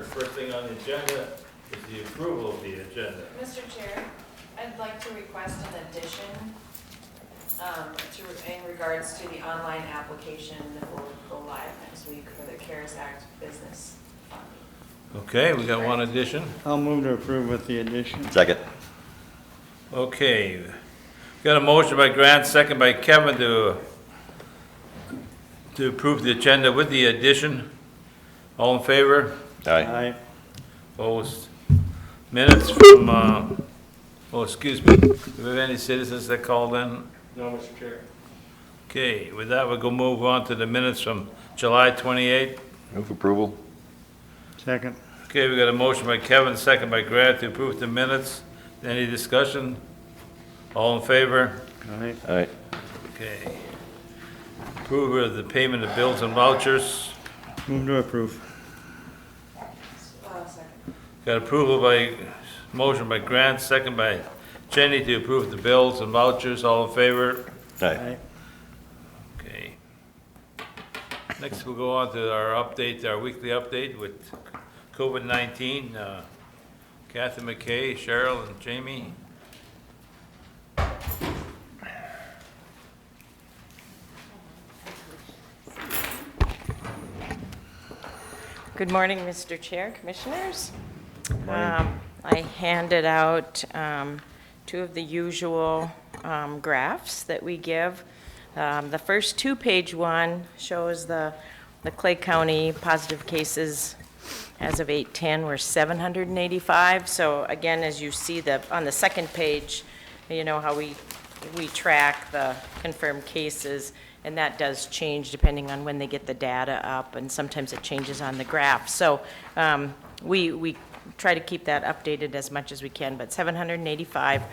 First thing on the agenda is the approval of the agenda. Mr. Chair, I'd like to request an addition in regards to the online application that will go live next week for the CARES Act business funding. Okay, we got one addition. I'll move to approve with the addition. Second. Okay, got a motion by Grant, second by Kevin to approve the agenda with the addition. All in favor? Aye. Aye. Opposed? Minutes from, excuse me, do we have any citizens that called in? No, Mr. Chair. Okay, with that, we'll go move on to the minutes from July 28th. Move approval. Second. Okay, we got a motion by Kevin, second by Grant to approve the minutes. Any discussion? All in favor? Aye. Aye. Okay. Approval of the payment of bills and vouchers. Move to approve. Second. Got approval by, motion by Grant, second by Jenny to approve the bills and vouchers. All in favor? Aye. Okay. Next, we'll go on to our update, our weekly update with COVID-19. Kathy McKay, Cheryl, and Jamie. Good morning, Mr. Chair, Commissioners. I handed out two of the usual graphs that we give. The first two-page one shows the Clay County positive cases as of 8/10 were 785. So again, as you see on the second page, you know how we track the confirmed cases, and that does change depending on when they get the data up, and sometimes it changes on the graph. So we try to keep that updated as much as we can, but 785,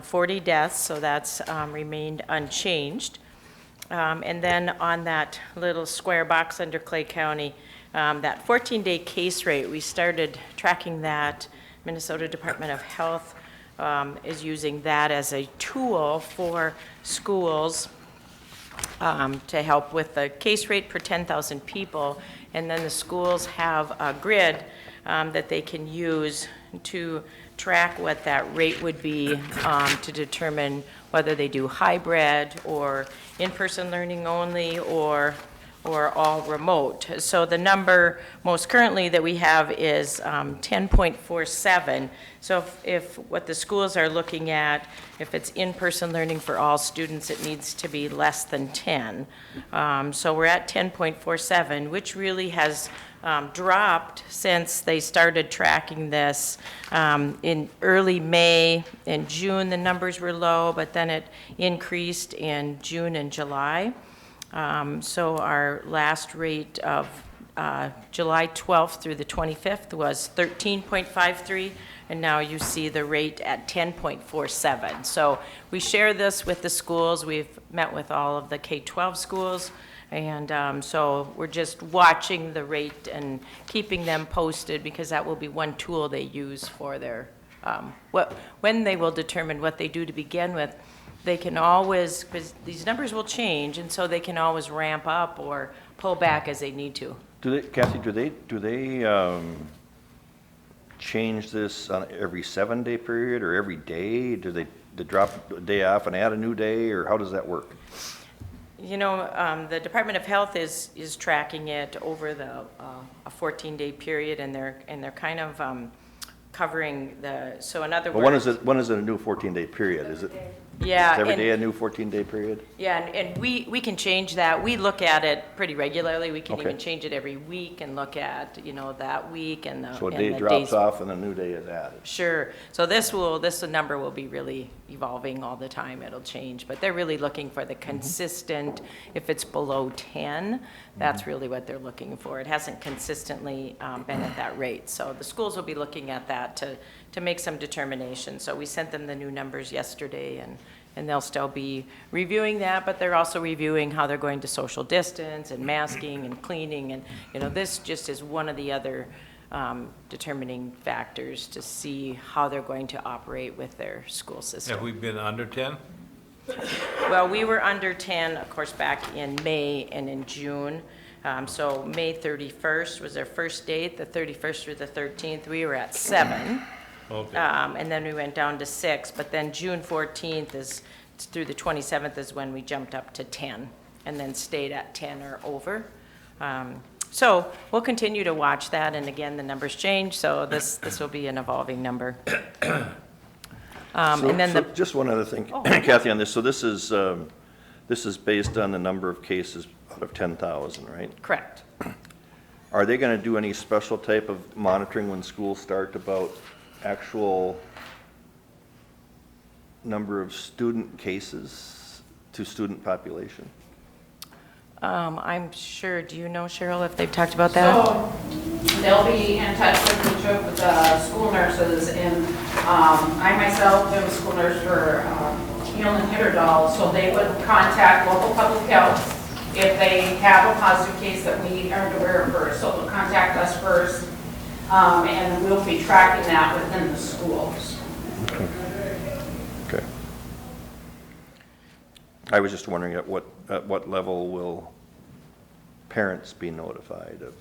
40 deaths, so that's remained unchanged. And then on that little square box under Clay County, that 14-day case rate, we started tracking that. Minnesota Department of Health is using that as a tool for schools to help with the case rate per 10,000 people. And then the schools have a grid that they can use to track what that rate would be to determine whether they do hybrid or in-person learning only or all remote. So the number most currently that we have is 10.47. So if what the schools are looking at, if it's in-person learning for all students, it needs to be less than 10. So we're at 10.47, which really has dropped since they started tracking this in early May. In June, the numbers were low, but then it increased in June and July. So our last rate of July 12th through the 25th was 13.53, and now you see the rate at 10.47. So we share this with the schools. We've met with all of the K-12 schools, and so we're just watching the rate and keeping them posted, because that will be one tool they use for their, when they will determine what they do to begin with. They can always, because these numbers will change, and so they can always ramp up or pull back as they need to. Kathy, do they change this on every 7-day period or every day? Do they drop a day off and add a new day, or how does that work? You know, the Department of Health is tracking it over a 14-day period, and they're kind of covering so in other words. But when is it a new 14-day period? Is it? Yeah. Is every day a new 14-day period? Yeah, and we can change that. We look at it pretty regularly. We can Okay. even change it every week and look at, that week and the So a and day the drops days. off and a new day is added. Sure. So this number will be really evolving all the time. It'll change, but they're really looking for the consistent. If it's below 10, that's really what they're looking for. It hasn't consistently been at that rate. So the schools will be looking at that to make some determination. So we sent them the new numbers yesterday, and they'll still be reviewing that, but they're also reviewing how they're going to social distance and masking and cleaning. And, this just is one of the other determining factors to see how they're going to operate with their school system. Have we been under 10? Well, we were under 10, of course, back in May and in June. So May 31st was our first date, the 31st through the 13th, we were at 7. Okay. And then we went down to 6, but then June 14th through the 27th is when we jumped up to 10, and then stayed at 10 or over. So we'll continue to watch that, and again, the numbers change, so this will be an evolving number. And then So the, just one other thing, Oh. Kathy, on this, so this is based on the number of cases out of 10,000, right? correct. Are they gonna do any special type of monitoring when schools start about actual number of student cases to student population? I'm sure, do you know, Cheryl, if they've talked about that? So they'll be in touch with each of the school nurses, and I myself am a school nurse for Heal and Hitterdall, so they would contact local public health if they have a positive case that we aren't aware of first. So they'll contact us first, and we'll be tracking that within the schools. Okay. I was just wondering at what level will parents be notified of,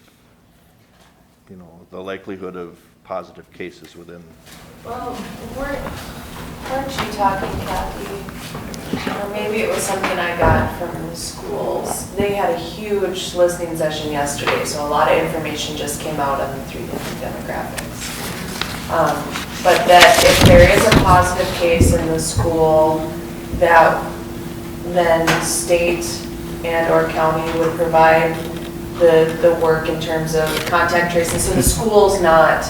you know, the likelihood of positive cases within? Well, weren't you talking, Kathy? Or maybe it was something I got from the schools. They had a huge listening session yesterday, so a lot of information just came out on the 3 different demographics. But that if there is a positive case in the school, that then state and/or county would provide the work in terms of contact tracing. So the school's not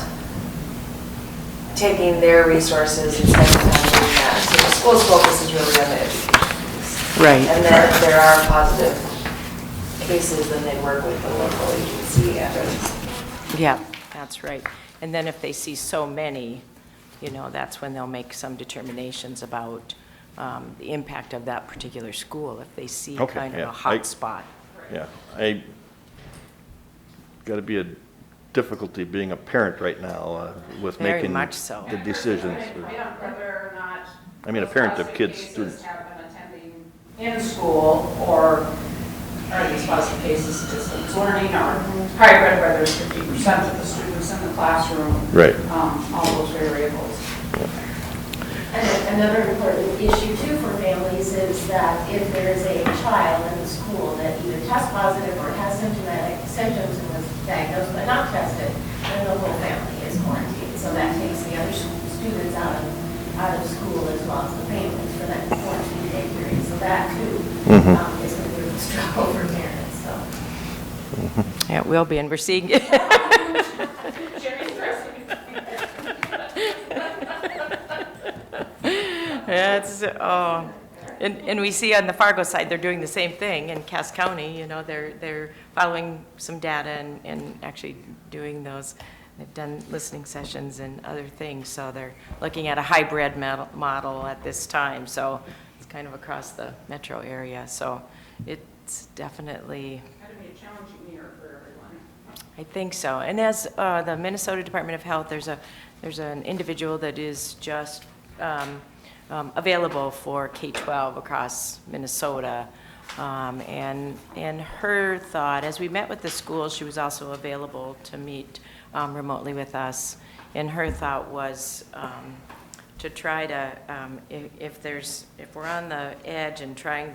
taking their resources and spending time doing that. So the school's focus is really on the education piece. Right. And then if there are positive cases, then they work with the local agency and Yeah, that's right. And then if they see so many, you know, that's when they'll make some determinations about the impact of that particular school, if they see Okay, kind of yeah. a hot spot. Yeah, gotta be a difficulty being a parent right now with Very making much so. the decisions. I don't know whether or not. I mean, a those parent of positive kids, cases students. have been attending in school, or are these positive cases distance learning, or hybrid, whether it's 50% of the students in the classroom. Right. All those variables. And another important issue too for families is that if there is a child in the school that either tests positive or has symptomatic symptoms and was diagnosed but not tested, then the whole family is quarantined. So that takes the other students out of school as well as the families for that 14-day period. So that too is going to be a struggle for parents. So. Yeah, it will be, and we're seeing it. Yeah, and we see on the Fargo side, they're doing the same thing in Cass County, you know, they're following some data and actually doing those. They've done listening sessions and other things, so they're looking at a hybrid model at this time, so it's kind of across the metro area, so it's definitely, Had to be a challenging year for everyone. I think so. And as the Minnesota Department of Health, there's an individual that is just available for K-12 across Minnesota. And her thought, as we met with the schools, she was also available to meet remotely with us. And her thought was to try to, if we're on the edge and trying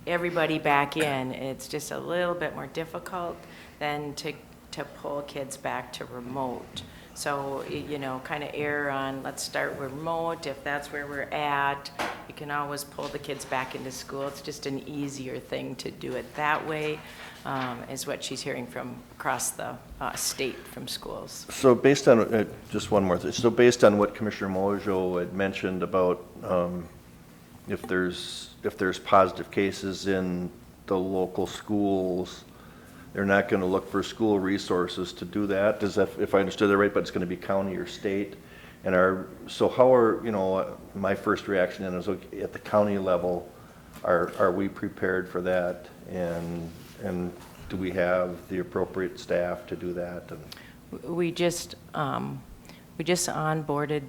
everybody back in, it's just a little bit more difficult than to pull kids back to remote. So, you know, kind of err on, let's start remote. If that's where we're at, you can always pull the kids back into school. It's just an easier thing to do it that way, is what she's hearing from across the state from schools. So based on, just one more thing, so based on what Commissioner Mojo had mentioned about if there's positive cases in the local schools, they're not going to look for school resources to do that. Does that, if I understood that right, but it's going to be county or state? And so how are, you know, my first reaction then is, okay, at the county level, are we prepared for that? And do we have the appropriate staff to do that? We just onboarded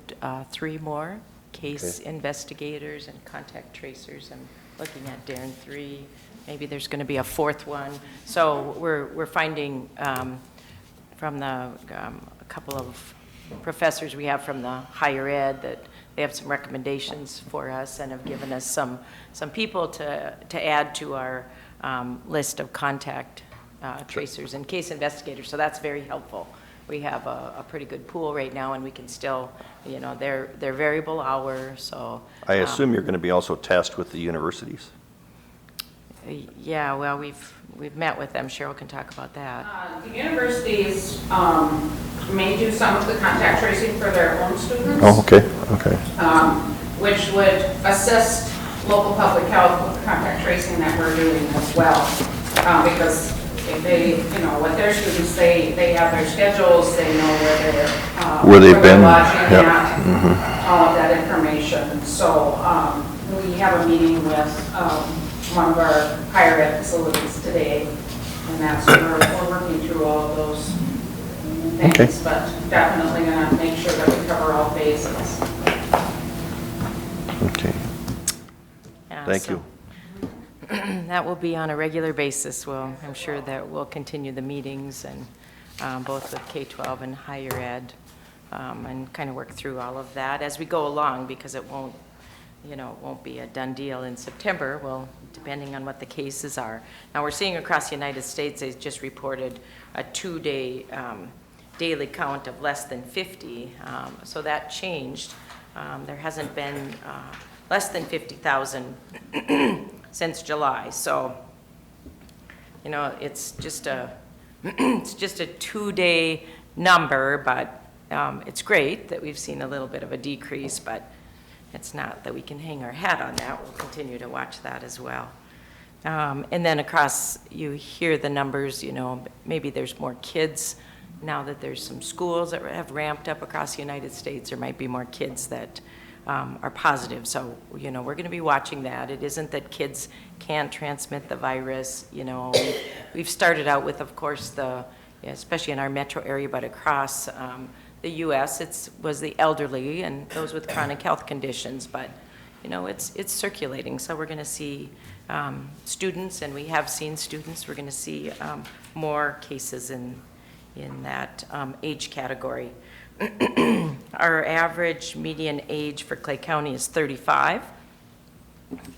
3 more case investigators and contact tracers, and looking at Darren, 3, maybe there's going to be a 4th one. So we're finding from a couple of professors we have from the higher ed that they have some recommendations for us and have given us some people to add to our list of contact tracers and case investigators. So that's very helpful. We have a pretty good pool right now, and we can still, you know, they're variable hours, so. I assume you're going to be also tasked with the universities. Yeah, well, we've met with them. Cheryl can talk about that. The universities may do some of the contact tracing for their own students. Oh, okay, okay. Which would assist local public health with the contact tracing that we're doing as well. Because if they, you know, with their students, they have their schedules, they know where they've been lodging yep. at, all of that information. So we have a meeting with one of our higher ed facilities today, and that's where we're working through all of those things, Okay. but definitely going to make sure that we cover all bases. Okay, Yeah, thank so you. That will be on a regular basis. I'm sure that we'll continue the meetings and both with K-12 and higher ed and kind of work through all of that as we go along, because it won't, you know, it won't be a done deal in September. Well, depending on what the cases are. Now, we're seeing across the United States, they just reported a 2-day daily count of less than 50. So that changed. There hasn't been less than 50,000 since July. So, you know, it's just a it's just a 2-day number, but it's great that we've seen a little bit of a decrease, but it's not that we can hang our hat on that. We'll continue to watch that as well. And then across, you hear the numbers, you know, maybe there's more kids now that there's some schools that have ramped up across the United States. There might be more kids that are positive. So, you know, we're going to be watching that. It isn't that kids can't transmit the virus. You know, we've started out with, of course, especially in our metro area, but across the U.S., was the elderly and those with chronic health conditions, but you know, it's circulating. So we're going to see students, and we have seen students. We're going to see more cases in that age category. Our average median age for Clay County is 35,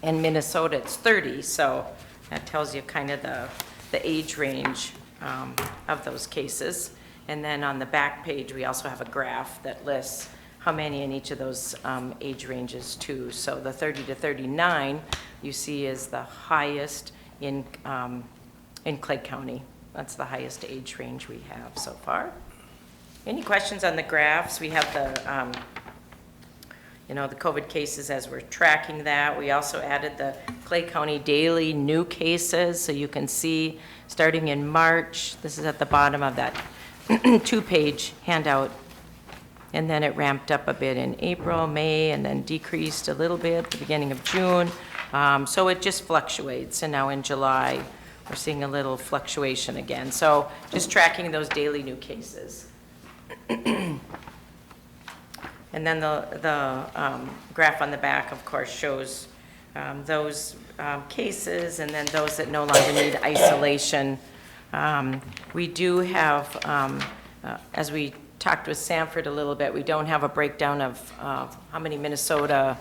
and Minnesota it's 30. So that tells you kind of the age range of those cases. And then on the back page, we also have a graph that lists how many in each of those age ranges too. So the 30 to 39 you see is the highest in Clay County. That's the highest age range we have so far. Any questions on the graphs? We have the the COVID cases as we're tracking that. We also added the Clay County daily new cases, so you can see starting in March, this is at the bottom of that 2-page handout, and then it ramped up a bit in April, May, and then decreased a little bit at the beginning of June. So it just fluctuates, and now in July, we're seeing a little fluctuation again. So just tracking those daily new cases. And then the graph on the back, of course, shows those cases and then those that no longer need isolation. We do have, as we talked with Sanford a little bit, we don't have a breakdown of how many Minnesota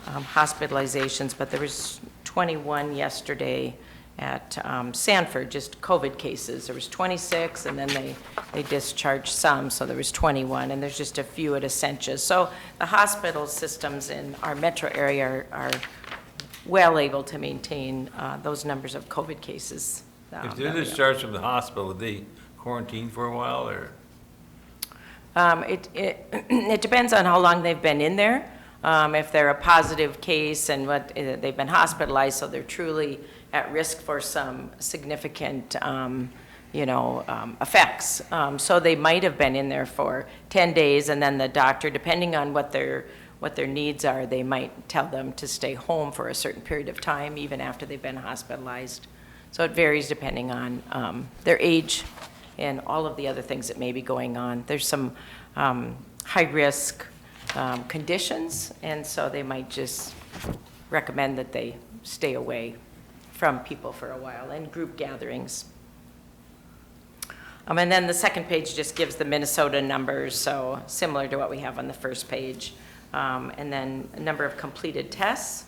hospitalizations, but there was 21 yesterday at Sanford, just COVID cases. There was 26, and then they discharged some, so there was 21, and there's just a few at Essentia. So the hospital systems in our metro area are well able to maintain those numbers of COVID cases. If they're discharged from the hospital, they quarantine for a while, or? It depends on how long they've been in there. If they're a positive case and they've been hospitalized, so they're truly at risk for some significant, effects. So they might have been in there for 10 days, and then the doctor, depending on what their needs are, they might tell them to stay home for a certain period of time, even after they've been hospitalized. So it varies depending on their age and all of the other things that may be going on. There's some high-risk conditions, and so they might just recommend that they stay away from people for a while, and group gatherings. And then the second page just gives the Minnesota numbers, so similar to what we have on the first page. And then a number of completed tests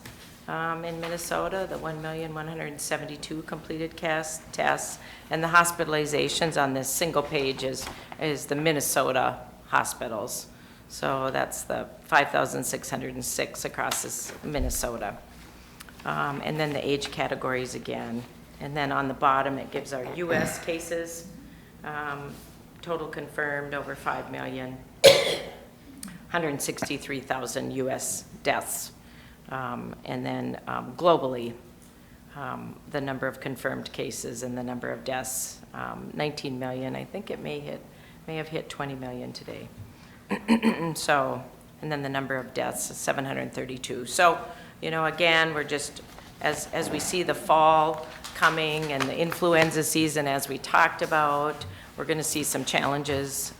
in Minnesota, the 1,172 completed tests, and the hospitalizations on this single page is the Minnesota hospitals. So that's the 5,606 across Minnesota. And then the age categories again. And then on the bottom, it gives our U.S. cases, total confirmed over 5 million, 163,000 U.S. deaths. And then globally, the number of confirmed cases and the number of deaths, 19 million. I think it may have hit 20 million today. So, and then the number of deaths is 732. So, again, we're just, as we see the fall coming and the influenza season, as we talked about, we're going to see some challenges.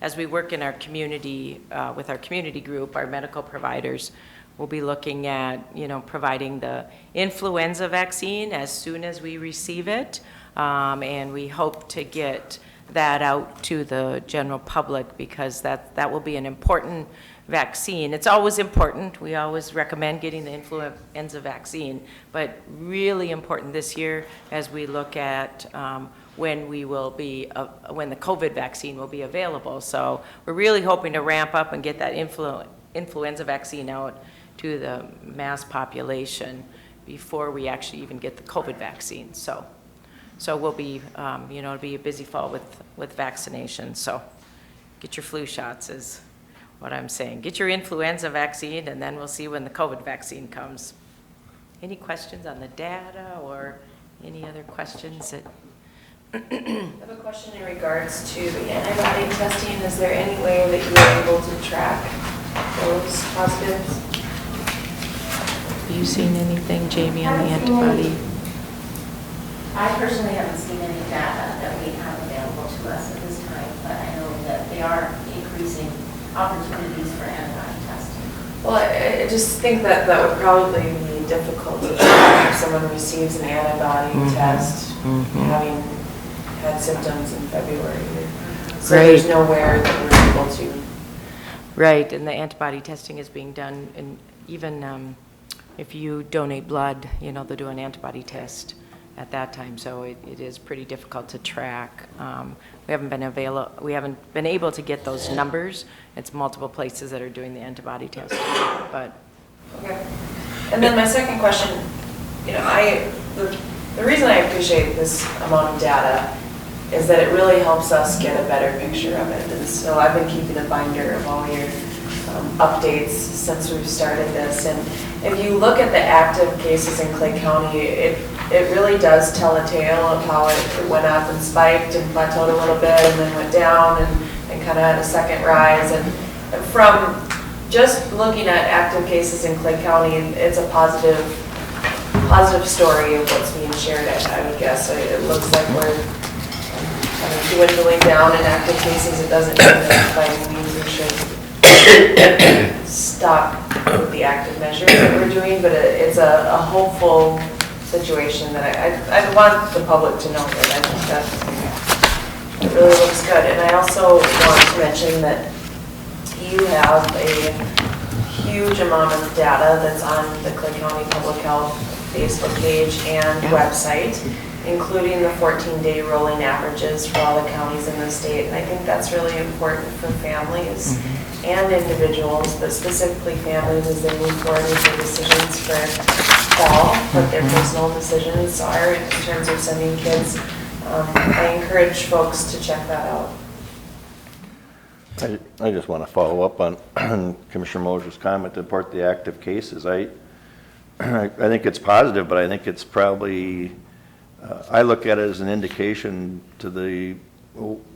As we work in our community, with our community group, our medical providers, we'll be looking at, providing the influenza vaccine as soon as we receive it. And we hope to get that out to the general public, because that will be an important vaccine. It's always important. We always recommend getting the influenza vaccine, but really important this year as we look at when the COVID vaccine will be available. So we're really hoping to ramp up and get that influenza vaccine out to the mass population before we actually even get the COVID vaccine. So we'll be, it'll be a busy fall with vaccinations. So get your flu shots is what I'm saying. Get your influenza vaccine, and then we'll see when the COVID vaccine comes. Any questions on the data or any other questions? I have a question in regards to the antibody testing. Is there any way that you are able to track those positives? Have you seen anything, Jamie, on the antibody? I personally haven't seen any data that we have available to us at this time, but I know that they are increasing opportunities for antibody testing. Well, I just think that would probably be difficult to track if someone receives an antibody test having had symptoms in February. So there's nowhere that we're able to. Right, and the antibody testing is being done, and even if you donate blood, they'll do an antibody test at that time, so it is pretty difficult to track. We haven't been able to get those numbers. It's multiple places that are doing the antibody testing, but. Okay. And then my second question, the reason I appreciate this amount of data is that it really helps us get a better picture of it. And so I've been keeping a binder of all your updates since we've started this. And if you look at the active cases in Clay County, it really does tell a tale of how it went up and spiked and plateaued a little bit and then went down and kind of had a second rise. And from just looking at active cases in Clay County, it's a positive story of what's being shared, I would guess. So it looks like we're kind of dwindling down in active cases. It doesn't mean that by any means we should stop with the active measures that we're doing, but it's a hopeful situation that I want the public to know that I think that it really looks good. And I also want to mention that you have a huge amount of data that's on the Clay County Public Health Facebook page and website, including the 14-day rolling averages for all the counties in the state. And I think that's really important for families and individuals, but specifically families as they move forward with their decisions for fall, what their personal decisions are in terms of sending kids. I encourage folks to check that out. I just want to follow up on Commissioner Mosier's comment about the active cases. I think it's positive, but I think it's probably, I look at it as an indication to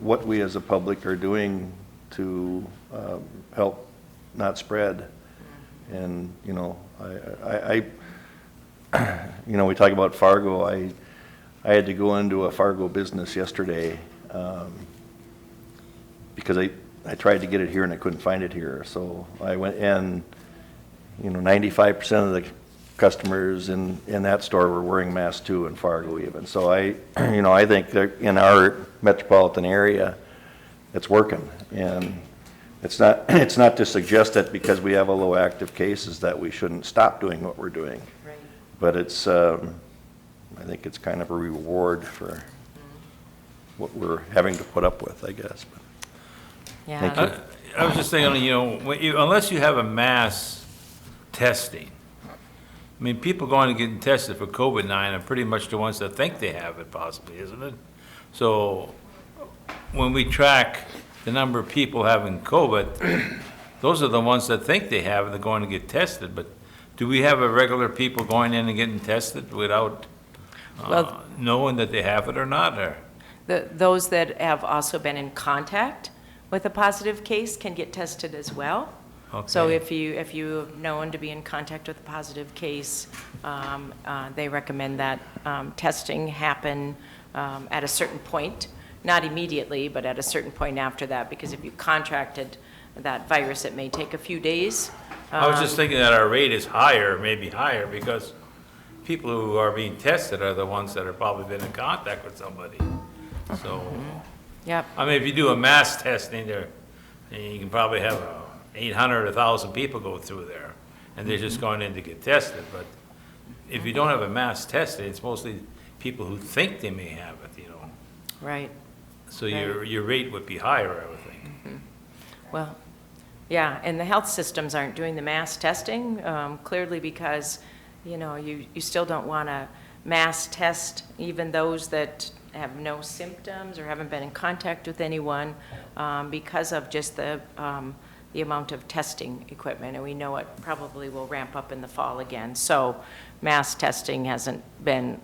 what we as a public are doing to help not spread. And, we talk about Fargo. I had to go into a Fargo business yesterday because I tried to get it here and I couldn't find it here. So I went, and 95% of customers in that store were wearing masks too, in Fargo even. So I think that in our metropolitan area, it's working. And it's not to suggest that because we have a low active cases that we shouldn't stop doing what we're doing. Right. But it's, I think it's kind of a reward for what we're having to put up with, I guess. But Yeah. Thank you. I was just thinking, unless you have a mass testing, I mean, people going and getting tested for COVID-19 are pretty much the ones that think they have it possibly, isn't it? So when we track the number of people having COVID, those are the ones that think they have it, they're going to get tested. But do we have a regular people going in and getting tested without Well- knowing that they have it or not, or? Those that have also been in contact with a positive case can get tested as well. So Okay. if you have known to be in contact with a positive case, they recommend that testing happen at a certain point, not immediately, but at a certain point after that, because if you contracted that virus, it may take a few days. I was just thinking that our rate is higher, maybe higher, because people who are being tested are the ones that have probably been in contact with somebody. So, Yep, I mean, if you do a mass testing there, you can probably have 800, 1,000 people go through there, and they're just going in to get tested. But if you don't have a mass testing, it's mostly people who think they may have it, right. So your rate would be higher, I would think. Well, yeah, and the health systems aren't doing the mass testing, clearly because, you still don't want to mass test even those that have no symptoms or haven't been in contact with anyone because of just the amount of testing equipment, and we know it probably will ramp up in the fall again. So mass testing hasn't been,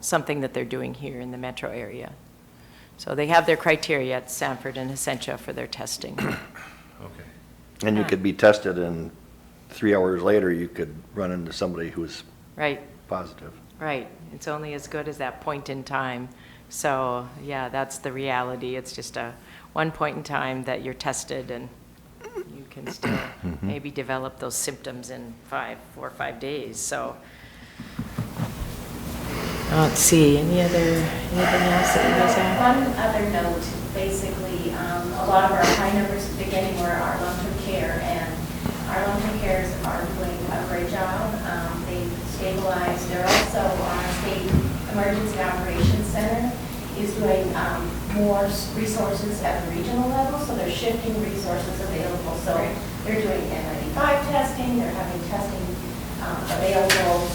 something that they're doing here in the metro area. So they have their criteria at Sanford and Essentia for their testing. Okay. And you could be tested and 3 hours later, you could run into somebody who's Right, positive. right. It's only as good as that point in time. So, yeah, that's the reality. It's just one point in time that you're tested, and you can still maybe develop those symptoms in 4 or 5 days. So, let's see, anything else that you guys have? One other note, basically, a lot of our high numbers at the beginning were our long-term care, and our long-term cares are doing a great job. They've stabilized. They're also, our state emergency operations center is doing more resources at the regional level, so they're shifting resources available. So they're doing N95 testing, they're having testing available,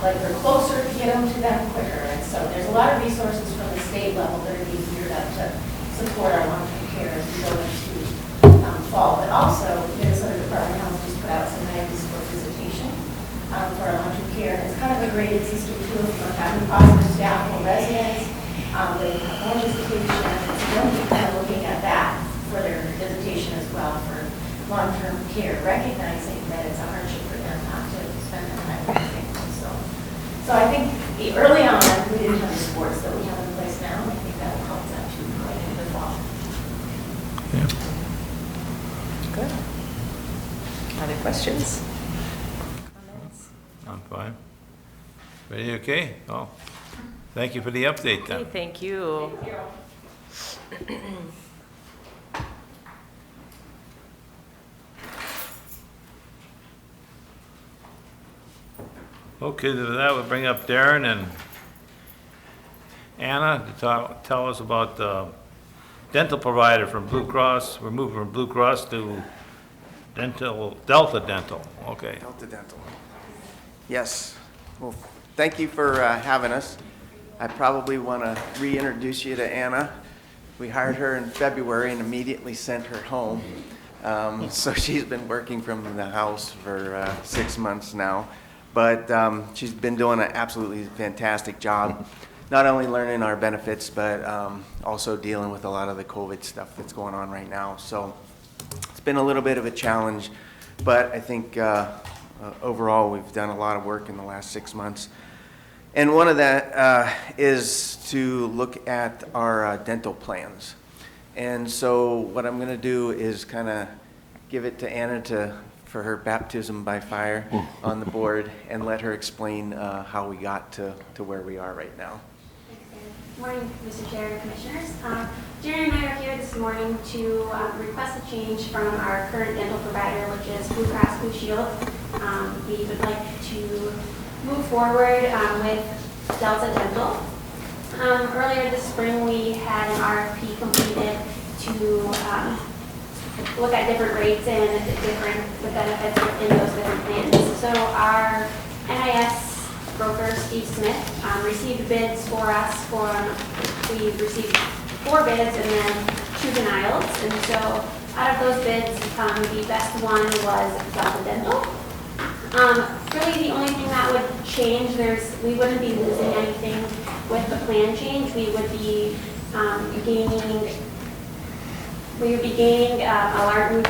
like they're closer to get them to them quicker. And so there's a lot of resources from the state level that are being geared up to support our long-term care as we go into fall. But also, Minnesota Department of Health just put out some guidance for visitation for our long-term care. And it's kind of a graded system too, for having positive staff or residents. They have more visitation, so they'll be kind of looking at that for their visitation as well for long-term care, recognizing that it's a hardship for them not to spend their time with their families. So I think early on, we didn't have the supports that we have in place now, and I think that will help them too going into the fall. Good. Other questions? Comments? I'm fine. Ready, okay? Oh, thank you for the update then. Okay, thank you. Okay, with that would bring up Darren and Anna to tell us about the dental provider from Blue Cross. We're moving from Blue Cross to Delta Dental. Okay. Delta Dental. Yes. Well, thank you for having us. I probably want to reintroduce you to Anna. We hired her in February and immediately sent her home. So she's been working from the house for 6 months now. But she's been doing an absolutely fantastic job, not only learning our benefits, but also dealing with a lot of the COVID stuff that's going on right now. So it's been a little bit of a challenge, but I think overall we've done a lot of work in the last 6 months. And one of that is to look at our dental plans. And so what I'm going to do is kind of give it to Anna to for her baptism by fire on the board and let her explain how we got to where we are right now. Morning, Mr. Chair and Commissioners. Jerry and I are here this morning to request a change from our current dental provider, which is Blue Cross Blue Shield. We would like to move forward with Delta Dental. Earlier this spring, we had an RFP completed to look at different rates and the benefits within those different plans. So our NIS broker, Steve Smith, received bids for us we received 4 bids and then 2 denials. And so out of those bids, the best one was Delta Dental. Really the only thing that would change, we wouldn't be losing anything with the plan change. We would be getting a larger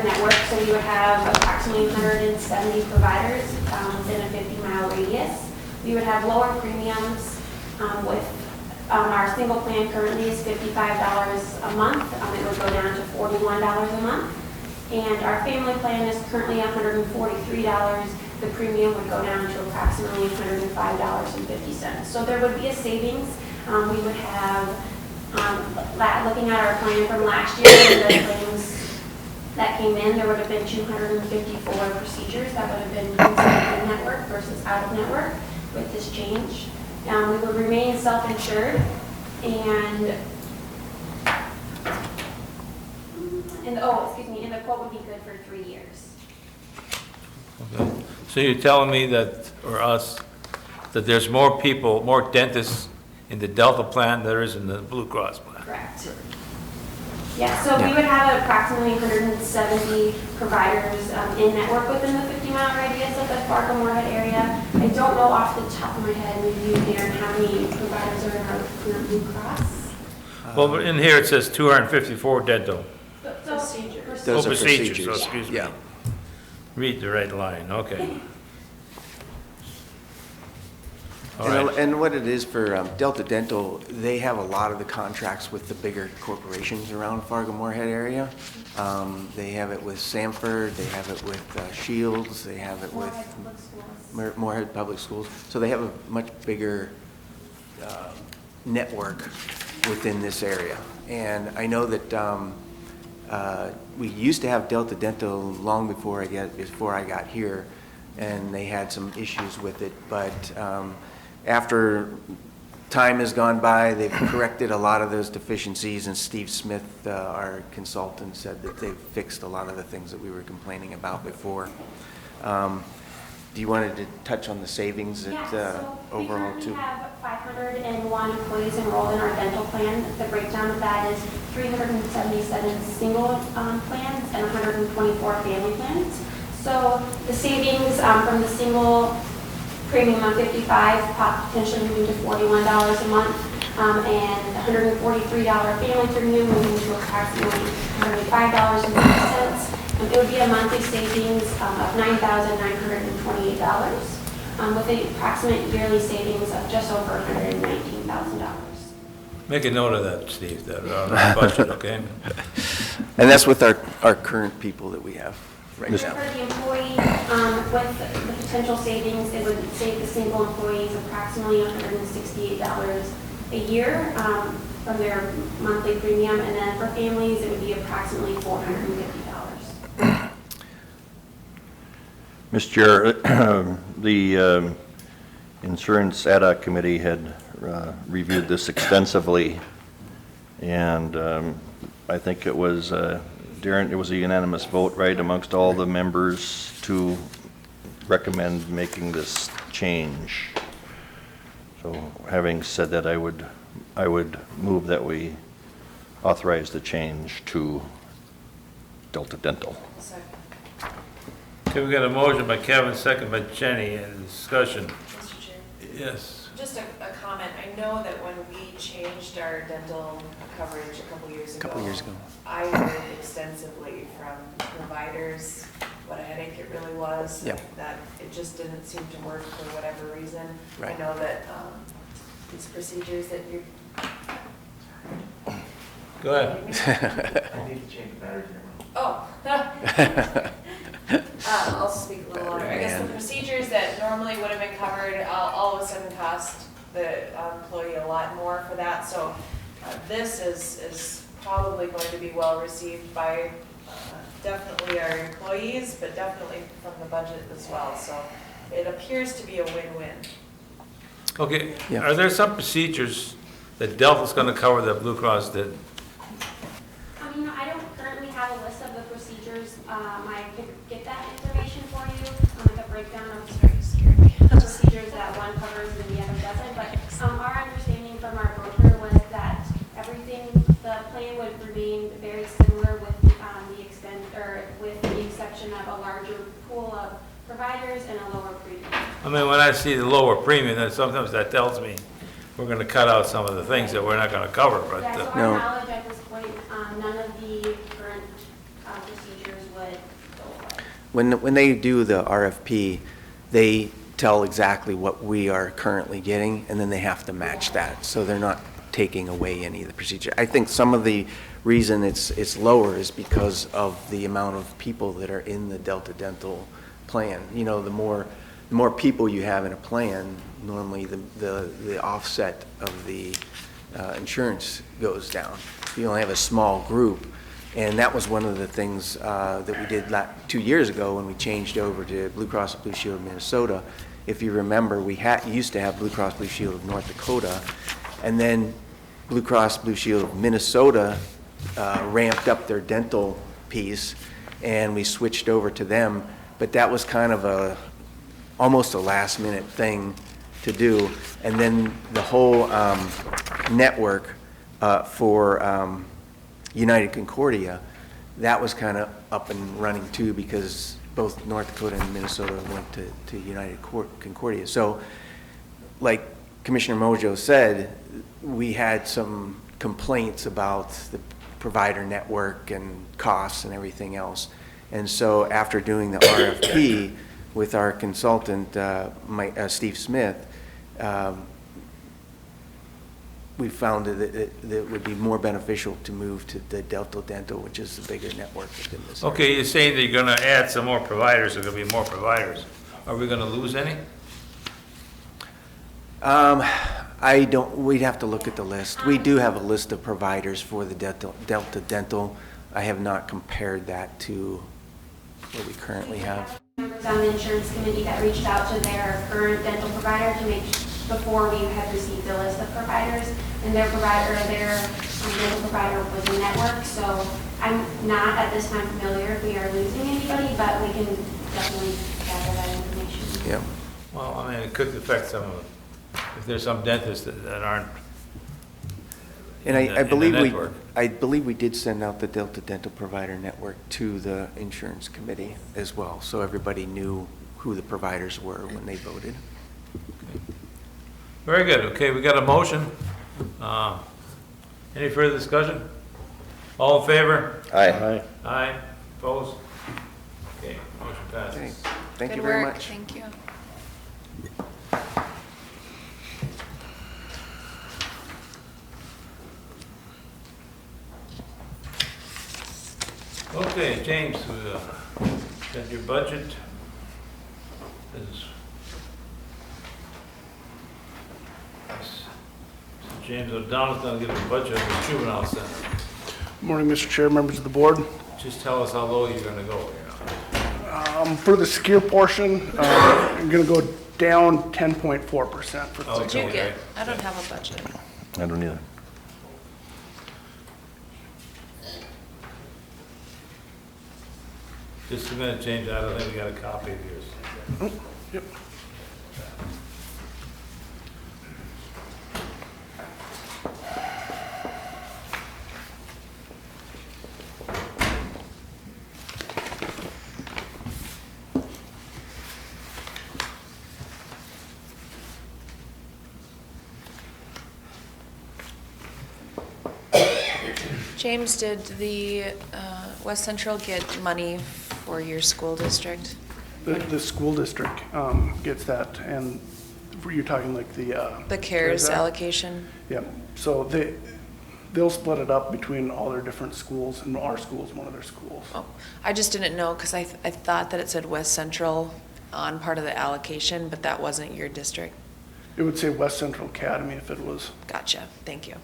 network, so we would have approximately 170 providers within a 50-mile radius. We would have lower premiums with our single plan currently is $55 a month. It would go down to $41 a month. And our family plan is currently $143. The premium would go down to approximately $105.50. So there would be a savings. We would have, looking at our plan from last year, and the claims that came in, there would have been 254 procedures that would have been inside the network versus out of network with this change. We would remain self-insured, and the quote would be good for 3 years. Okay. So you're telling me that, or us, that there's more people, more dentists in the Delta plan than there is in the Blue Cross plan? Correct. Yeah, so we would have approximately 170 providers in network within the 50-mile radius of the Fargo-Moorhead area. I don't know off the top of my head, maybe Darren, how many providers are in our current Blue Cross? Well, in here it says 254 dental. Procedures. Those are procedures, procedures. excuse me. Yeah. Read the right line, okay. All right. And what it is for Delta Dental, they have a lot of the contracts with the bigger corporations around Fargo-Moorhead area. They have it with Sanford, they have it with Shields, they have it with Moorhead Public Schools. So they have a much bigger network within this area. And I know that we used to have Delta Dental long before I got here, and they had some issues with it. But after time has gone by, they've corrected a lot of those deficiencies, and Steve Smith, our consultant, said that they've fixed a lot of the things that we were complaining about before. Do you want to touch on the savings overall too? We have 501 employees enrolled in our dental plan. The breakdown of that is 377 single plans and 124 family plans. So the savings from the single premium of $55 potentially moving to $41 a month, and $143 family premium moving to approximately $105.50. It would be a monthly savings of $9,928, with an approximate yearly savings of just over $119,000. Make a note of that, Steve, that on our budget, okay? And that's with our current people that we have right For now. the employee, with the potential savings, it would save the single employees approximately $168 a year from their monthly premium, and then for families, it would be approximately $450. Mr. Chair, the Insurance Ad Hoc Committee had reviewed this extensively, and I think it was, Darren, it was a unanimous vote, right, amongst all the members to recommend making this change. So having said that, I would move that we authorize the change to Delta Dental. Okay, we got a motion by Kevin, second by Jenny, and discussion. Mr. Chair, Yes. just a comment. I know that when we changed our dental coverage a couple years ago. I heard extensively from providers what a headache it really was. Yep. That it just didn't seem to work for whatever reason. Right. I know that these procedures that you're. Go ahead. I need to change batteries in your mouth. Oh. I'll speak a little louder. I guess the procedures that normally would have been covered, all of a sudden cost the employee a lot more for that. So this is probably going to be well received by definitely our employees, but definitely from the budget as well. So it appears to be a win-win. Okay, Yeah. are there some procedures that Delta's gonna cover that Blue Cross did? I don't currently have a list of the procedures. I could get that information for you, like a breakdown of procedures that one covers and the other doesn't. But our understanding from our broker was that everything, the plan would remain very similar with with the exception of a larger pool of providers and a lower premium. I mean, when I see the lower premium, then sometimes that tells me we're gonna cut out some of the things that we're not gonna cover, but, Yeah, so No. our knowledge at this point, none of the current procedures would go away. When they do the RFP, they tell exactly what we are currently getting, and then they have to match that. So they're not taking away any of the procedure. I think some of the reason it's lower is because of the amount of people that are in the Delta Dental plan. You know, the more people you have in a plan, normally the offset of the insurance goes down. You only have a small group, and that was one of the things that we did 2 years ago when we changed over to Blue Cross Blue Shield of Minnesota. If you remember, we used to have Blue Cross Blue Shield of North Dakota, and then Blue Cross Blue Shield of Minnesota ramped up their dental piece, and we switched over to them. But that was kind of almost a last-minute thing to do. And then the whole network for United Concordia, that was kind of up and running too, because both North Dakota and Minnesota went to United Concordia. So, like Commissioner Mojo said, we had some complaints about the provider network and costs and everything else. And so after doing the RFP with our consultant, Steve Smith, we found that it would be more beneficial to move to the Delta Dental, which is the bigger network within this area. okay, you're saying that you're gonna add some more providers, there's gonna be more providers. Are we gonna lose any? We'd have to look at the list. We do have a list of providers for the Delta Dental. I have not compared that to what we currently have. Members on the insurance committee that reached out to their current dental provider to make, before we had received the list of providers, and their dental provider was a network, so I'm not at this time familiar if we are losing anybody, but we can definitely gather that information. Yeah. Well, I mean, it could affect some of them, if there's some dentists that aren't. And in the I network. believe we did send out the Delta Dental Provider Network to the insurance committee as well, so everybody knew who the providers were when they voted. Very good, okay, we got a motion. Any further discussion? All in favor? Aye. Aye, opposed? Okay, motion Okay, passes. thank you Good very work. much. Thank you. Okay, James, got your budget. James O'Donnell's gonna give a budget on the juvenile center. Morning, Mr. Chair, members of the board. Just tell us how low you're gonna go, For the skier portion, I'm going to go down 10.4% for Oh, Did you okay, get, right. I don't have a budget. I don't either. Just a minute, James, I don't think we got a copy of yours. Yep. James, did the West Central get money for your school district? The school district gets that, and you're talking like the... The CARES Act? allocation? Yeah, so they'll split it up between all their different schools, and our school's one of their schools. Oh, I just didn't know, because I thought that it said West Central on part of the allocation, but that wasn't your district. It would say West Central Academy if it was. Gotcha, thank you.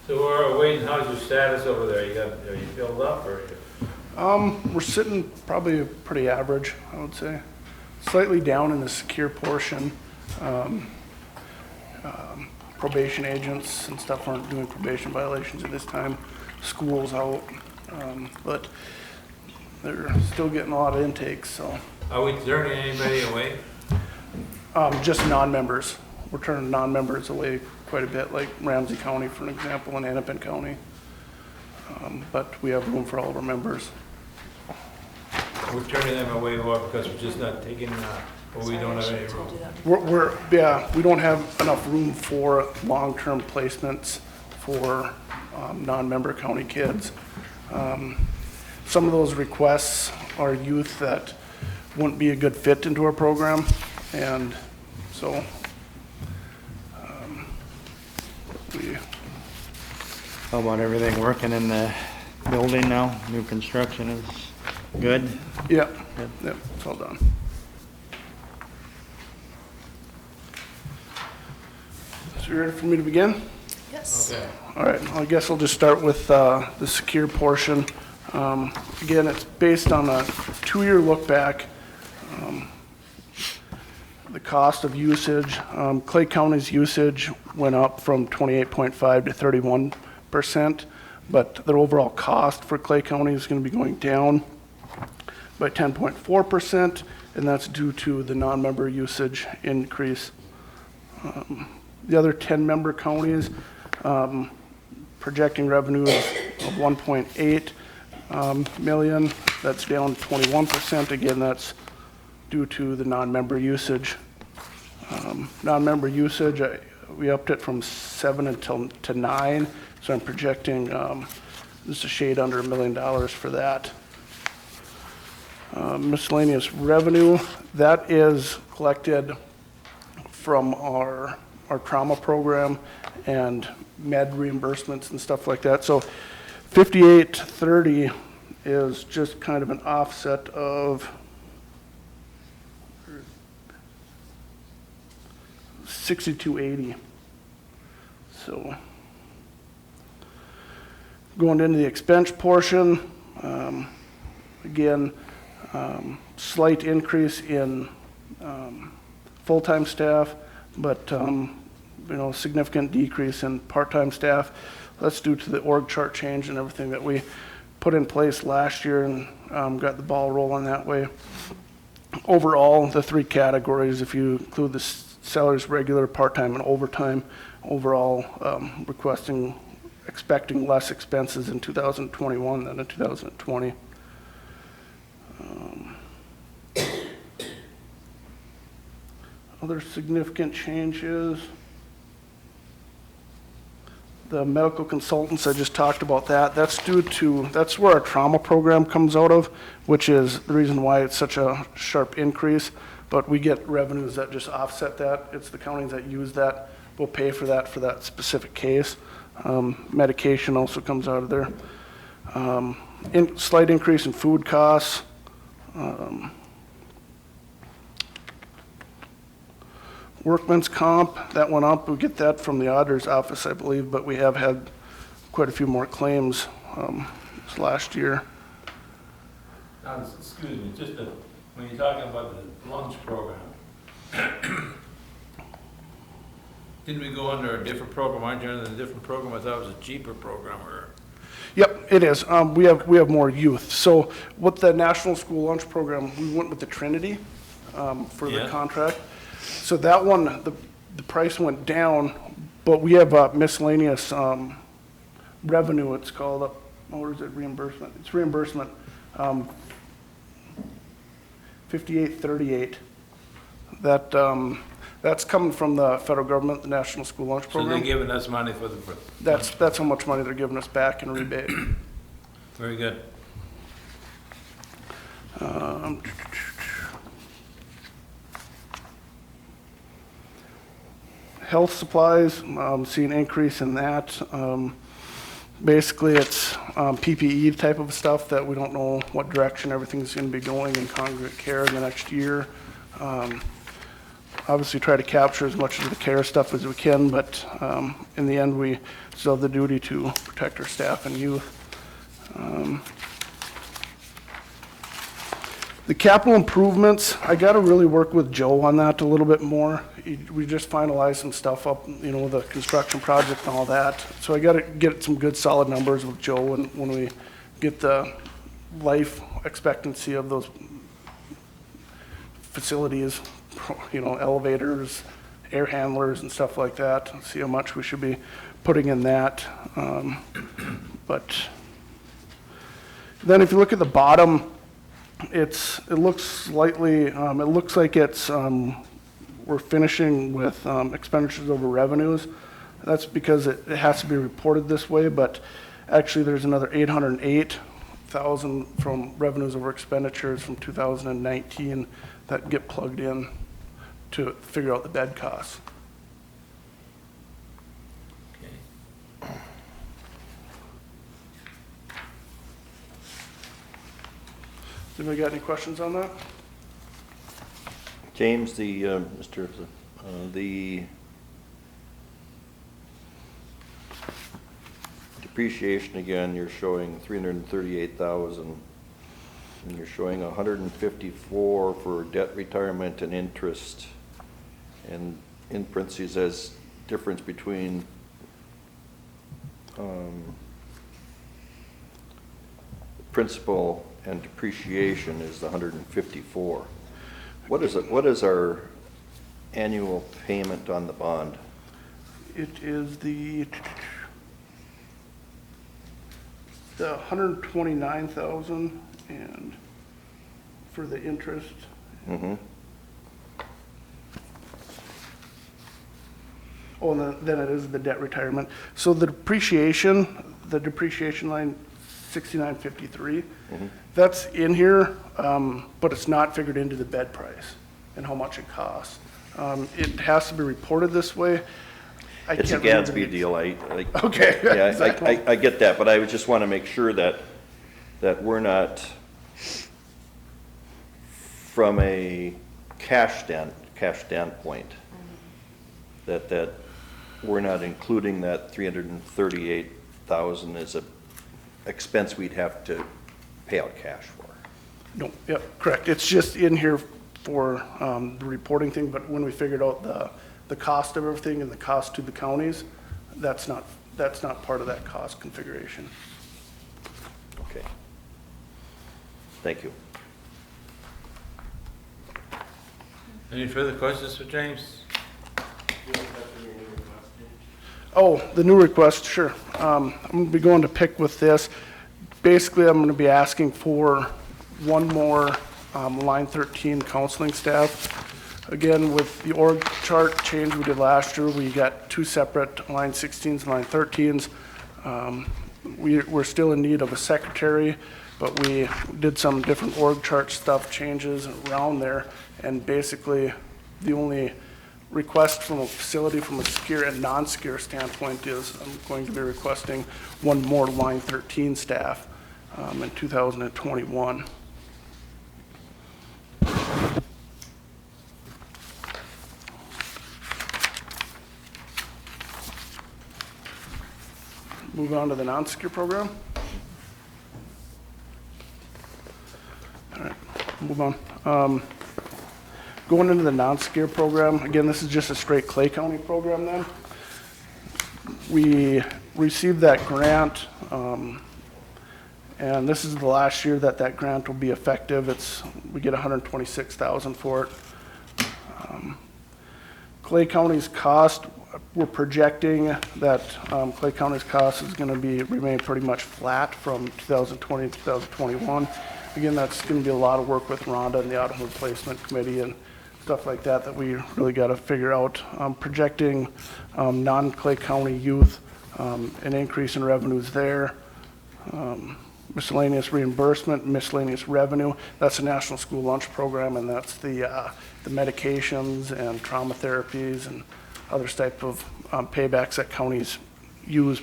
So we're waiting, how's your status over there? Are you filled up or? We're sitting probably pretty average, I would say. Slightly down in the secure portion. Probation agents and stuff aren't doing probation violations at this time. School's out, but they're still getting a lot of intakes, so. Are we turning anybody away? Just non-members. We're turning non-members away quite a bit, like Ramsey County, for an example, and Hennepin County. But we have room for all of our members. We're turning them away more because we're just not taking, well, we don't have any room. We don't have enough room for long-term placements for non-member county kids. Some of those requests are youth that wouldn't be a good fit into our program, and so How about everything working in the building now? New construction is good? Yep, it's all done. So you ready for me to begin? Yes. Okay. All right, I guess I'll just start with the secure portion. Again, it's based on a 2-year look back. The cost of usage, Clay County's usage went up from 28.5 to 31%, but their overall cost for Clay County is going to be going down by 10.4%, and that's due to the non-member usage increase. The other 10 member counties, projecting revenues of 1.8 million. That's down 21%. Again, that's due to the non-member usage. Non-member usage, we upped it from 7 to 9, so I'm projecting just a shade under $1 million for that. Miscellaneous revenue, that is collected from our trauma program and med reimbursements and stuff like that. So 5830 is just kind of an offset of 6280. So going into the expense portion, again, slight increase in full-time staff, but significant decrease in part-time staff. That's due to the org chart change and everything that we put in place last year and got the ball rolling that way. Overall, the 3 categories, if you include the salaries, regular, part-time, and overtime, overall expecting less expenses in 2021 than in 2020. Other significant changes. The medical consultants, I just talked about that. That's where our trauma program comes out of, which is the reason why it's such a sharp increase. But we get revenues that just offset that. It's the counties that use that will pay for that specific case. Medication also comes out of there. Slight increase in food costs. Workman's comp, that went up. We get that from the auditor's office, I believe, but we have had quite a few more claims this last year. Now, excuse me, when you're talking about the lunch program, didn't we go under a different program? Aren't you under a different program? I thought it was a cheaper program. Yep, it is. We have more youth. So with the National School Lunch Program, we went with the Trinity for the contract. So that one, the price went down, but we have miscellaneous revenue, it's called, or is it reimbursement? It's reimbursement 5838. That's coming from the federal government, the National School Lunch So they're Program. giving us money for the, That's how much money they're giving us back in rebate. very good. Health supplies, seeing an increase in that. Basically, it's PPE type of stuff that we don't know what direction everything's going to be going in congregate care in the next year. Obviously, try to capture as much of the care stuff as we can, but in the end, we still have the duty to protect our staff and youth. The capital improvements, I got to really work with Joe on that a little bit more. We just finalized some stuff up, you know, the construction project and all that. So I got to get some good solid numbers with Joe and when we get the life expectancy of those facilities, you know, elevators, air handlers and stuff like that, see how much we should be putting in that. But then if you look at the bottom, it looks slightly, it looks like it's, we're finishing with expenditures over revenues. That's because it has to be reported this way, but actually there's another 808,000 from revenues over expenditures from 2019 that get plugged in to figure out the bed costs. Okay. Has anybody got any questions on that? James, the depreciation again, you're showing 338,000, and you're showing 154 for debt retirement and interest, and in parentheses as difference between principal and depreciation is the 154. What is our annual payment on the bond? It is the 129,000 and for the interest. Mm-hmm. Oh, and then it is the debt retirement. So the depreciation line 6953, that's in here, but it's not figured into the bed price and how much it costs. It has to be reported this way. It's a Gatsby deal, Okay. yeah, Exactly. I get that, but I would just want to make sure that we're not, from a cash standpoint, that we're not including that 338,000 as a expense we'd have to pay out cash for. No, yep, correct. It's just in here for the reporting thing, but when we figured out the cost of everything and the cost to the counties, that's not part of that cost configuration. Okay. Thank you. Any further questions for James? Oh, the new request, sure. I'm gonna be going to pick with this. Basically, I'm gonna be asking for one more line 13 counseling staff. Again, with the org chart change we did last year, we got two separate line 16s and line 13s. We're still in need of a secretary, but we did some different org chart stuff changes around there. And basically, the only request from a facility from a SCEAR and non-SCEAR standpoint is I'm going to be requesting one more line 13 staff in 2021. Move on to the non-SCEAR program. All right, move on. Going into the non-SCEAR program, again, this is just a straight Clay County program then. We received that grant, and this is the last year that grant will be effective. We get $126,000 for it. Clay County's cost, we're projecting that Clay County's cost is going to remain pretty much flat from 2020 to 2021. again, that's gonna be a lot of work with Rhonda and the Auto Replacement Committee and stuff like that that we really gotta figure out. Projecting non-Clay County youth, an increase in revenues there. Miscellaneous reimbursement, miscellaneous revenue, that's the National School Lunch Program, and that's the medications and trauma therapies and other type of paybacks that counties use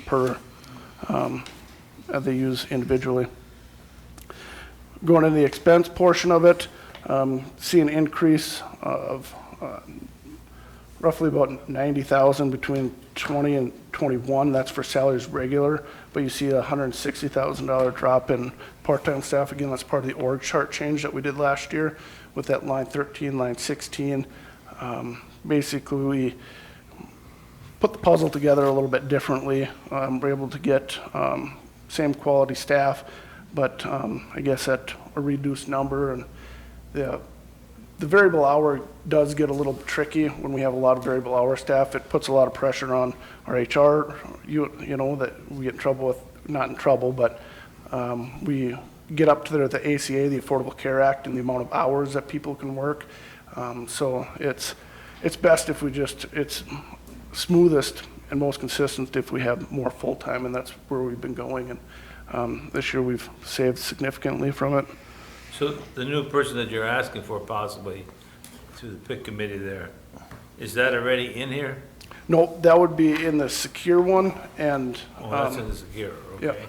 they use individually. Going into the expense portion of it, see an increase of roughly about 90,000 between 20 and 21. That's for salaries regular, but you see a $160,000 drop in part-time staff. Again, that's part of the org chart change that we did last year with that line 13, line 16. Basically, we put the puzzle together a little bit differently. We're able to get same quality staff, but I guess at a reduced number. And the variable hour does get a little tricky when we have a lot of variable hour staff. It puts a lot of pressure on our HR, you know, that we get in trouble with, not in trouble, but we get up to the ACA, the Affordable Care Act, and the amount of hours that people can work. So it's best if we it's smoothest and most consistent if we have more full-time, and that's where we've been going. And this year we've saved significantly from it. So the new person that you're asking for possibly through the PIC committee there, is that already in here? No, that would be in the secure one, and Oh, that's in the secure, okay. Yep.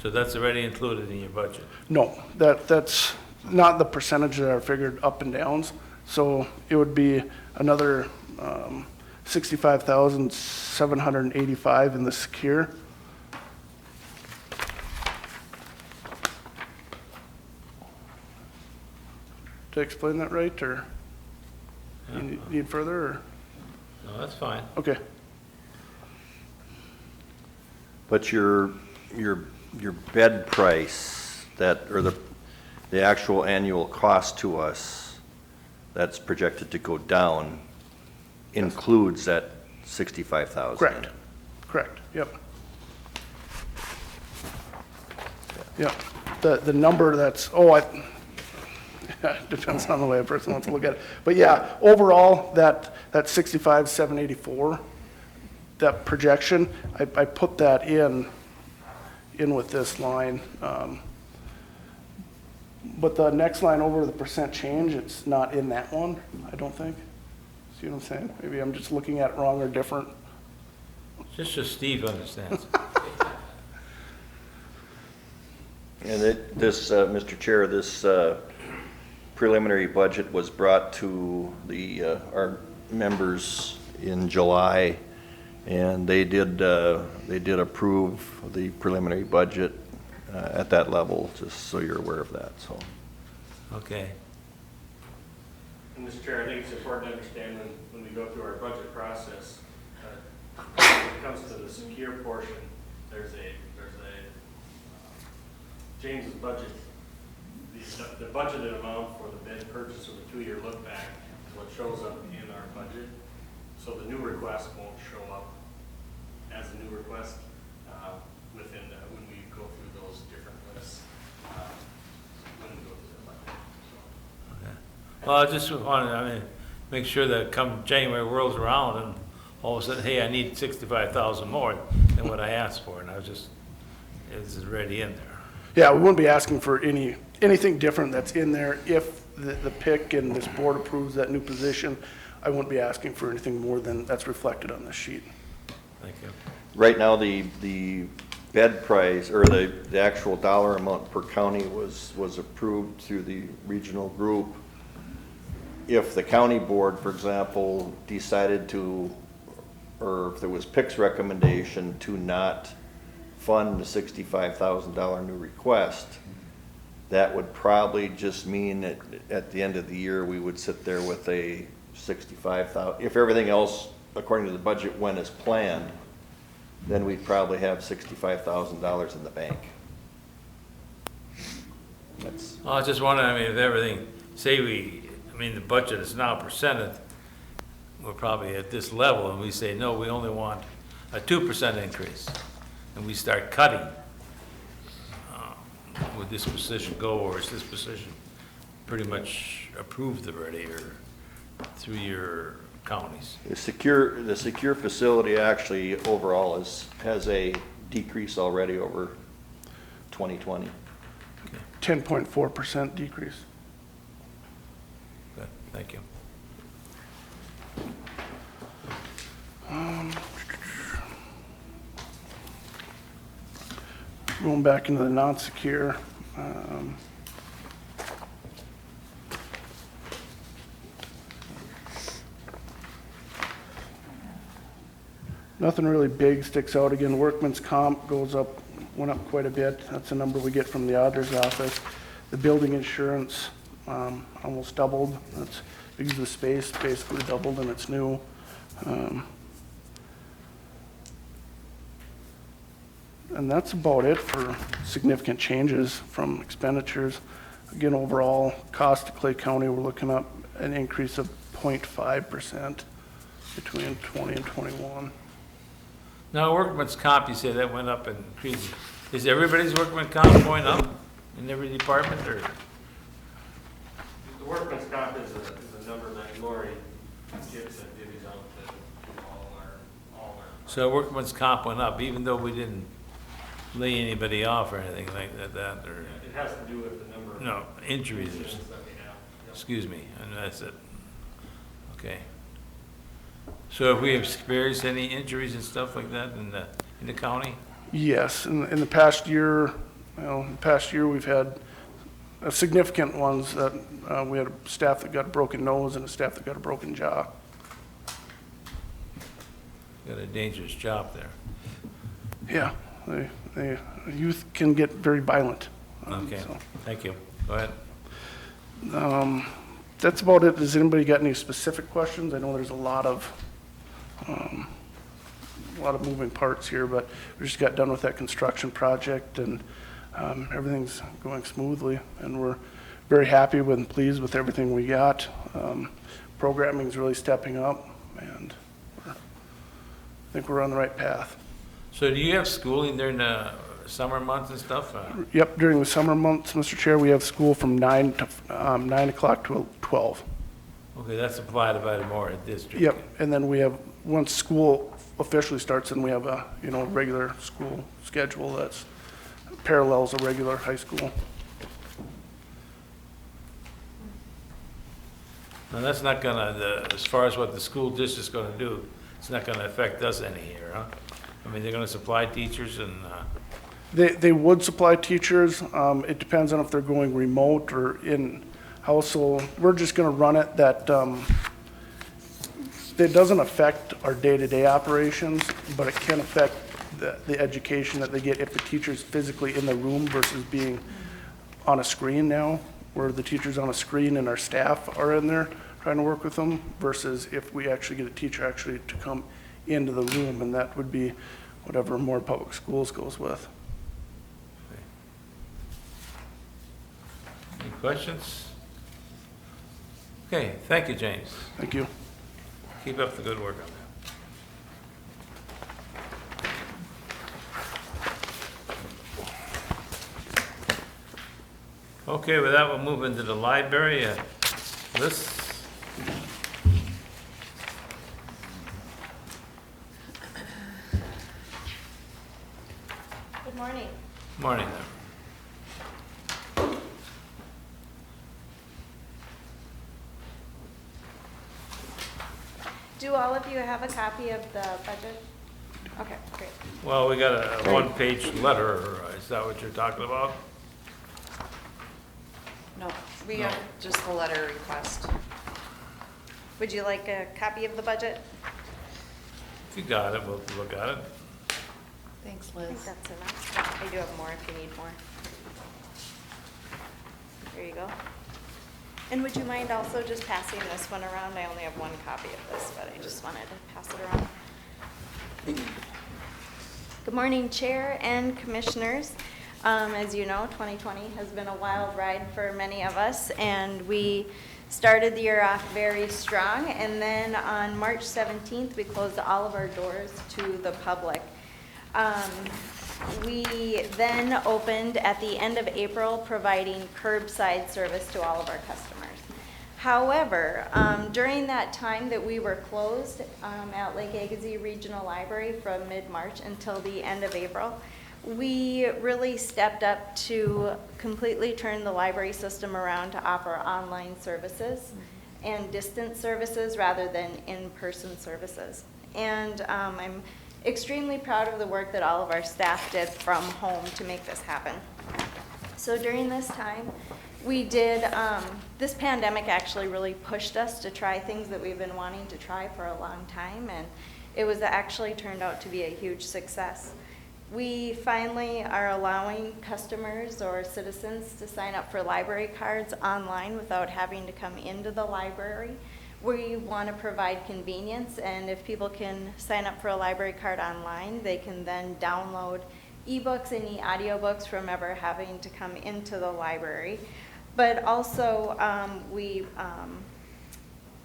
So that's already included in your budget? no, that's not the percentage that are figured up and downs. So it would be another 65,785 in the secure. Did I explain that right, or you need further, or? No, that's fine. Okay. But your bed price, or the actual annual cost to us that's projected to go down includes that 65,000 in Correct. it. Correct, yep. Yep, the number that's, depends on the way a person wants to look at it. But yeah, overall, that 65,784, that projection, I put that in with this line. But the next line over the percent change, it's not in that one, I don't think. See what I'm saying? Maybe I'm just looking at it wrong or different. Just so Steve understands. And Mr. Chair, this preliminary budget was brought to our members in July, and they did approve the preliminary budget at that level, just so you're aware of that, so. Okay. And Mr. Chair, I think it's important to understand when we go through our budget process, when it comes to the secure portion, there's a James's budget, the budgeted amount for the bed purchase of the 2-year look back is what shows up in our budget. So the new request won't show up as a new request when we go through those different lists, when we go through the budget. Okay. Well, I just wanted, make sure that come January rolls around and all of a sudden, hey, I need 65,000 more than what I asked for, and it's already in there. Yeah, we wouldn't be asking for anything different that's in there. If the PIC and this board approves that new position, I wouldn't be asking for anything more than that's reflected on this sheet. Thank you. Right now, the bed price, or the actual dollar amount per county was approved through the regional group. If the county board, for example, decided to, or if there was PIC's recommendation to not fund the $65,000 new request, that would probably just mean that at the end of the year, we would sit there with a 65,000. If everything else, according to the budget, went as planned, then we'd probably have $65,000 in the bank. That's. I was just wondering, if everything, the budget is now presented, we're probably at this level, and we say, no, we only want a 2% increase, and we start cutting. would this position go, or is this position pretty much approved already, or through your counties? The secure facility actually overall has a decrease already over 2020. 10.4% decrease. Good, thank you. Going back into the non-secure, nothing really big sticks out. Again, workman's comp went up quite a bit. That's a number we get from the auditor's office. The building insurance almost doubled. That's because the space basically doubled and it's new. And that's about it for significant changes from expenditures. Again, overall cost to Clay County, we're looking at an increase of 0.5% between 20 and 21. Now, workman's comp, you say that went up and increased. Is everybody's workman's comp going up in every department, or? The workman's comp is a number that Lori gives and divvies out to all our. So workman's comp went up, even though we didn't lay anybody off or anything like that, or? It has to do with the number of. No, injuries, incidents that we have. Yep. excuse me, and that's it. Okay. So have we experienced any injuries and stuff like that in the county? Yes, in the past year, we've had significant ones that we had a staff that got a broken nose and a staff that got a broken jaw. Got a dangerous job there. Yeah, youth can get very violent. Okay, So, thank you. Go ahead. that's about it. Does anybody got any specific questions? I know there's a lot of moving parts here, but we just got done with that construction project and everything's going smoothly, and we're very happy with and pleased with everything we got. Programming's really stepping up, and I think we're on the right path. So do you have schooling during the summer months and stuff? Yep, during the summer months, Mr. Chair, we have school from 9 o'clock to 12. Okay, that's supplied by the Moore district. Yep, and then we have, once school officially starts, then we have a, regular school schedule that's parallels a regular high school. Now, that's not gonna, as far as what the school district's gonna do, it's not gonna affect us any here, huh? I mean, they're gonna supply teachers and, They would supply teachers. It depends on if they're going remote or in-house. So we're just going to run it that it doesn't affect our day-to-day operations, but it can affect the education that they get if the teacher's physically in the room versus being on a screen now, where the teacher's on a screen and our staff are in there trying to work with them, versus if we actually get a teacher actually to come into the room, and that would be whatever Moore Public Schools goes with. any questions? Okay, thank you, James. Thank you. Keep up the good work on that. Okay, with that, we'll move into the library. Liz? Good morning. Morning there. Do all of you have a copy of the budget? Okay, great. Well, we got a one-page letter. Is that what you're talking about? No, we have just the letter request. Would you like a copy of the budget? If you got it, we'll look at it. Thanks, I think Liz. that's enough. I do have more if you need more. There you go. And would you mind also just passing this one around? I only have one copy of this, but I just wanted to pass it around. Good morning, Chair and Commissioners. As you know, 2020 has been a wild ride for many of us, and we started the year off very strong, and then on March 17th, we closed all of our doors to the public. We then opened at the end of April, providing curbside service to all of our customers. However, during that time that we were closed at Lake Agassiz Regional Library from mid-March until the end of April, we really stepped up to completely turn the library system around to offer online services and distance services rather than in-person services. And I'm extremely proud of the work that all of our staff did from home to make this happen. So during this time, we did, this pandemic actually really pushed us to try things that we've been wanting to try for a long time, and it was actually turned out to be a huge success. We finally are allowing customers or citizens to sign up for library cards online without having to come into the library. We want to provide convenience, and if people can sign up for a library card online, they can then download ebooks and e-audiobooks from ever having to come into the library. But also,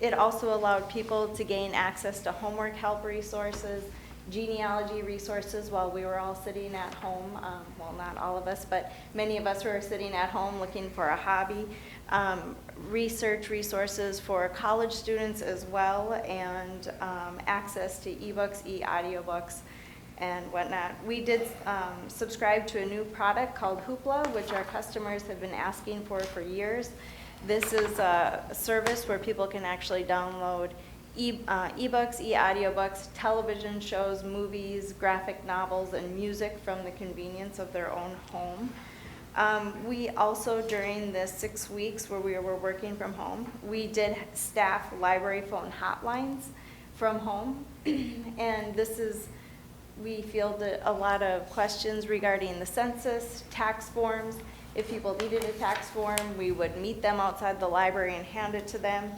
it also allowed people to gain access to homework help resources, genealogy resources while we were all sitting at home. Well, not all of us, but many of us were sitting at home looking for a hobby. Research resources for college students as well, and access to ebooks, e-audiobooks, and whatnot. We did subscribe to a new product called Hoopla, which our customers have been asking for years. This is a service where people can actually download ebooks, e-audiobooks, television shows, movies, graphic novels, and music from the convenience of their own home. We also, during the 6 weeks where we were working from home, we did staff library phone hotlines from home. And this is, we fielded a lot of questions regarding the census, tax forms. If people needed a tax form, we would meet them outside the library and hand it to them.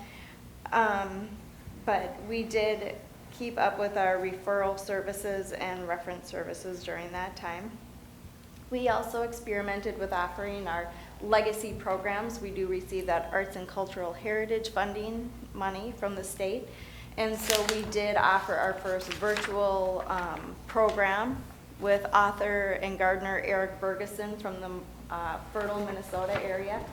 But we did keep up with our referral services and reference services during that time. We also experimented with offering our legacy programs. We do receive that arts and cultural heritage funding money from the state. And so we did offer our first virtual program with author and gardener Eric Bergeson from the fertile Minnesota area.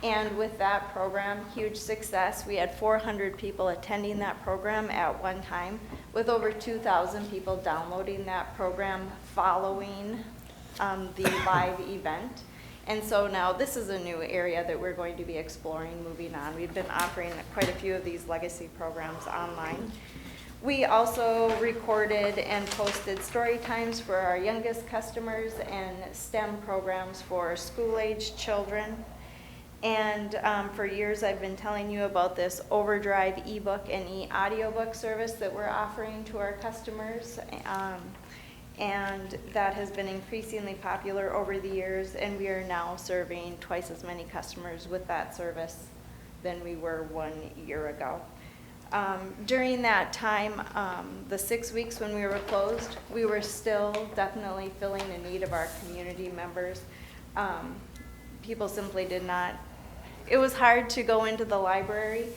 And with that program, huge success. We had 400 people attending that program at one time, with over 2,000 people downloading that program following the live event. And so now this is a new area that we're going to be exploring moving on. We've been offering quite a few of these legacy programs online. We also recorded and posted story times for our youngest customers and STEM programs for school-aged children. And for years I've been telling you about this Overdrive ebook and e-audiobook service that we're offering to our customers. And that has been increasingly popular over the years, and we are now serving twice as many customers with that service than we were 1 year ago. During that time, the 6 weeks when we were closed, we were still definitely filling the need of our community members. People simply did not, it was hard to go into the library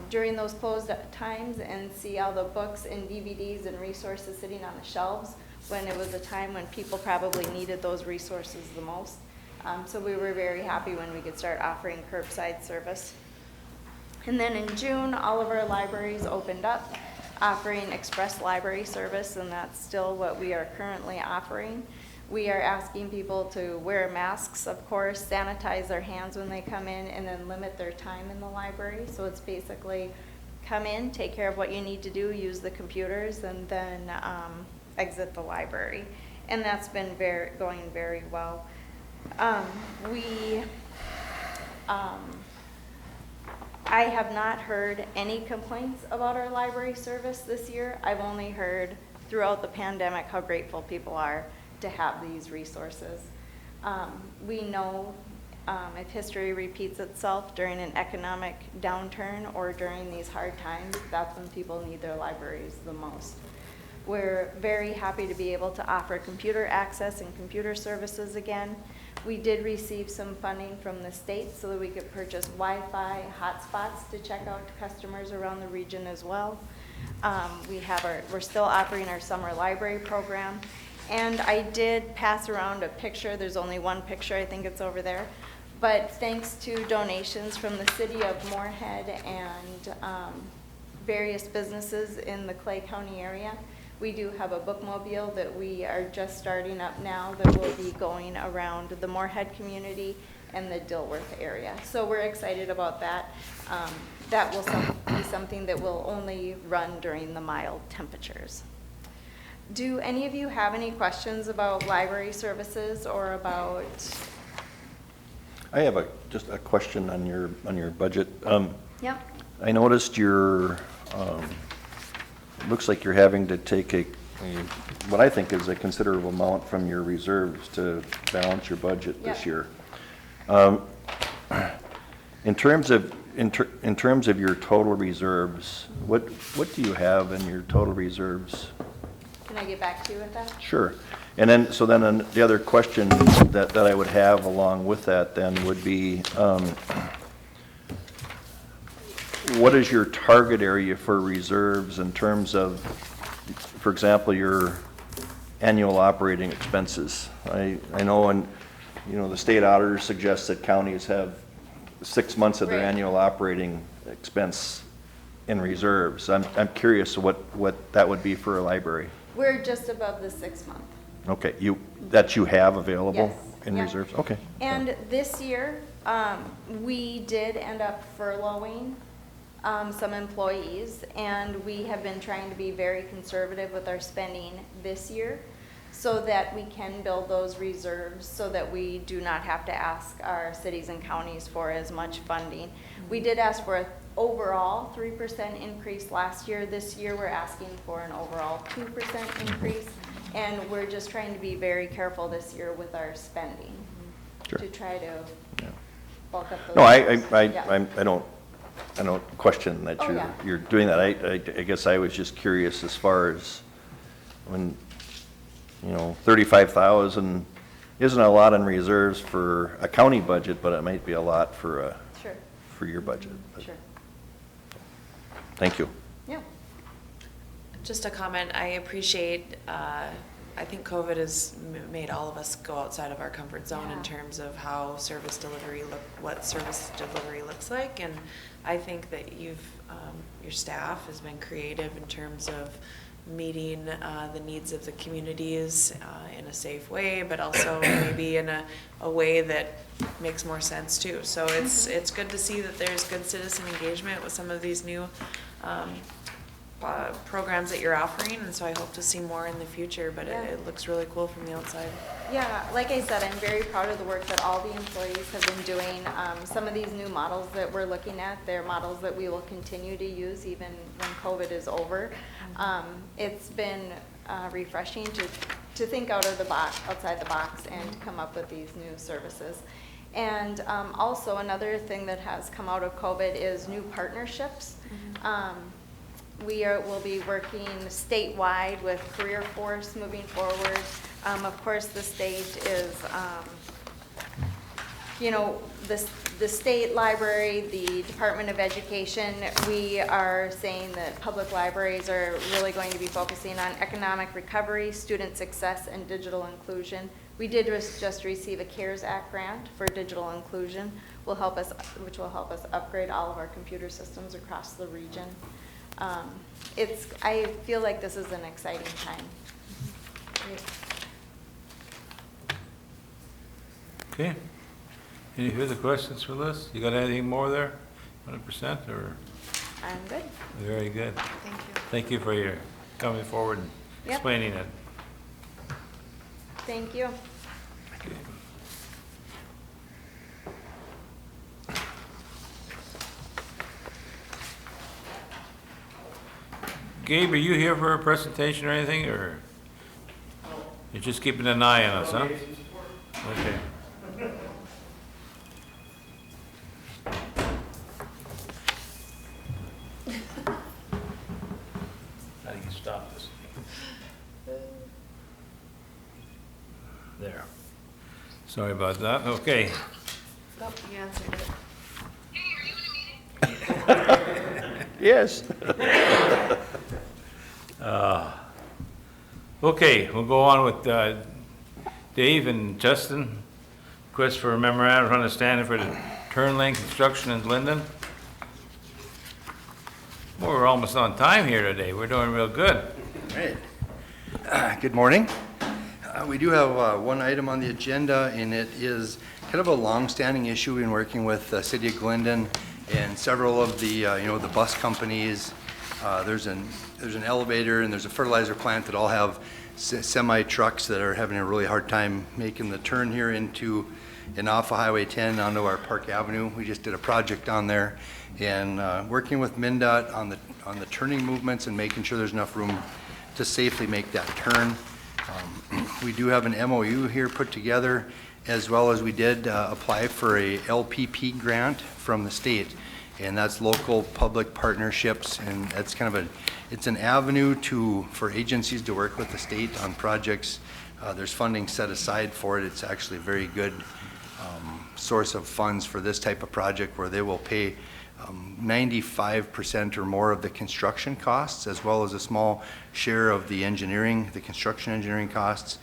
during those closed times and see all the books and DVDs and resources sitting on the shelves, when it was a time when people probably needed those resources the most. So we were very happy when we could start offering curbside service. And then in June, all of our libraries opened up, offering express library service, and that's still what we are currently offering. We are asking people to wear masks, of course, sanitize their hands when they come in, and then limit their time in the library. So it's basically come in, take care of what you need to do, use the computers, and then exit the library. And that's been going very well. I have not heard any complaints about our library service this year. I've only heard throughout the pandemic how grateful people are to have these resources. We know if history repeats itself during an economic downturn or during these hard times, that's when people need their libraries the most. We're very happy to be able to offer computer access and computer services again. We did receive some funding from the state so that we could purchase Wi-Fi hotspots to check out to customers around the region as well. We're still offering our summer library program, And I did pass around a picture, there's only one picture, I think it's over there. But thanks to donations from the city of Moorhead and various businesses in the Clay County area, we do have a bookmobile that we are just starting up now that will be going around the Moorhead community and the Dilworth area. So we're excited about that. That will be something that will only run during the mild temperatures. Do any of you have any questions about library services or about? I have just a question on your budget. Yep. I noticed looks like you're having to take what I think is a considerable amount from your reserves to balance your budget this year. In terms of your total reserves, what do you have in your total reserves? Can I get back to you with that? Sure. And then, the other question that I would have along with that then would be, what is your target area for reserves in terms of, for example, your annual operating expenses? I know, and the state auditor suggests that counties have 6 months of their annual operating expense in reserves. I'm curious what that would be for a library. We're just above the 6 month. Okay, that you have available Yes. in Yeah. reserves? Okay. And this year, we did end up furloughing some employees, and we have been trying to be very conservative with our spending this year so that we can build those reserves so that we do not have to ask our cities and counties for as much funding. We did ask for an overall 3% increase last year. This year, we're asking for an overall 2% increase, and we're just trying to be very careful this year with our spending to try to bulk up those. No, Yeah. I don't question that you're doing that. I guess I was just curious as far as when, 35,000 isn't a lot in reserves for a county budget, but it might be a lot for your budget. Sure. Thank you. Yeah. Just a comment, I appreciate, I think COVID has made all of us go outside of our comfort zone in terms of how what service delivery looks like. And I think that your staff has been creative in terms of meeting the needs of the communities in a safe way, but also maybe in a way that makes more sense too. So it's good to see that there's good citizen engagement with some of these new programs that you're offering, and so I hope to see more in the future, but it looks really cool from the outside. Yeah, like I said, I'm very proud of the work that all the employees have been doing. Some of these new models that we're looking at, they're models that we will continue to use even when COVID is over. It's been refreshing to think outside the box and come up with these new services. And also another thing that has come out of COVID is new partnerships. We'll be working statewide with Career Force moving forward. Of course, the state is, the state library, the Department of Education, we are saying that public libraries are really going to be focusing on economic recovery, student success, and digital inclusion. We did just receive a CARES Act grant for digital inclusion, which will help us upgrade all of our computer systems across the region. I feel like this is an exciting time. Okay. Any further questions for Liz? You got anything more there? 100% or? I'm good. Very good. Thank you. Thank you for your coming forward and explaining it. Thank you. Okay. Gabe, are you here for a presentation or anything, or you're just keeping an eye on us, huh? Okay. How do you stop this? There. Sorry about that. Okay. Oh, you answered it. Yes. Okay, we'll go on with Dave and Justin. Request for a memorandum of understanding for the turn lane construction in Linden. Well, we're almost on time here today. We're doing real good. Right. Good morning. We do have one item on the agenda, and it is kind of a long-standing issue. We've been working with the City of Glendon and several of the, the bus companies. There's an elevator and there's a fertilizer plant that all have semi trucks that are having a really hard time making the turn here into and off of Highway 10 onto our Park Avenue. We just did a project on there, and working with MnDOT on the turning movements and making sure there's enough room to safely make that turn. We do have an MOU here put together, as well as we did apply for a LPP grant from the state, and that's local public partnerships, and that's kind of it's an avenue for agencies to work with the state on projects. There's funding set aside for it. It's actually a very good source of funds for this type of project, where they will pay 95% or more of the construction costs, as well as a small share of the construction engineering costs.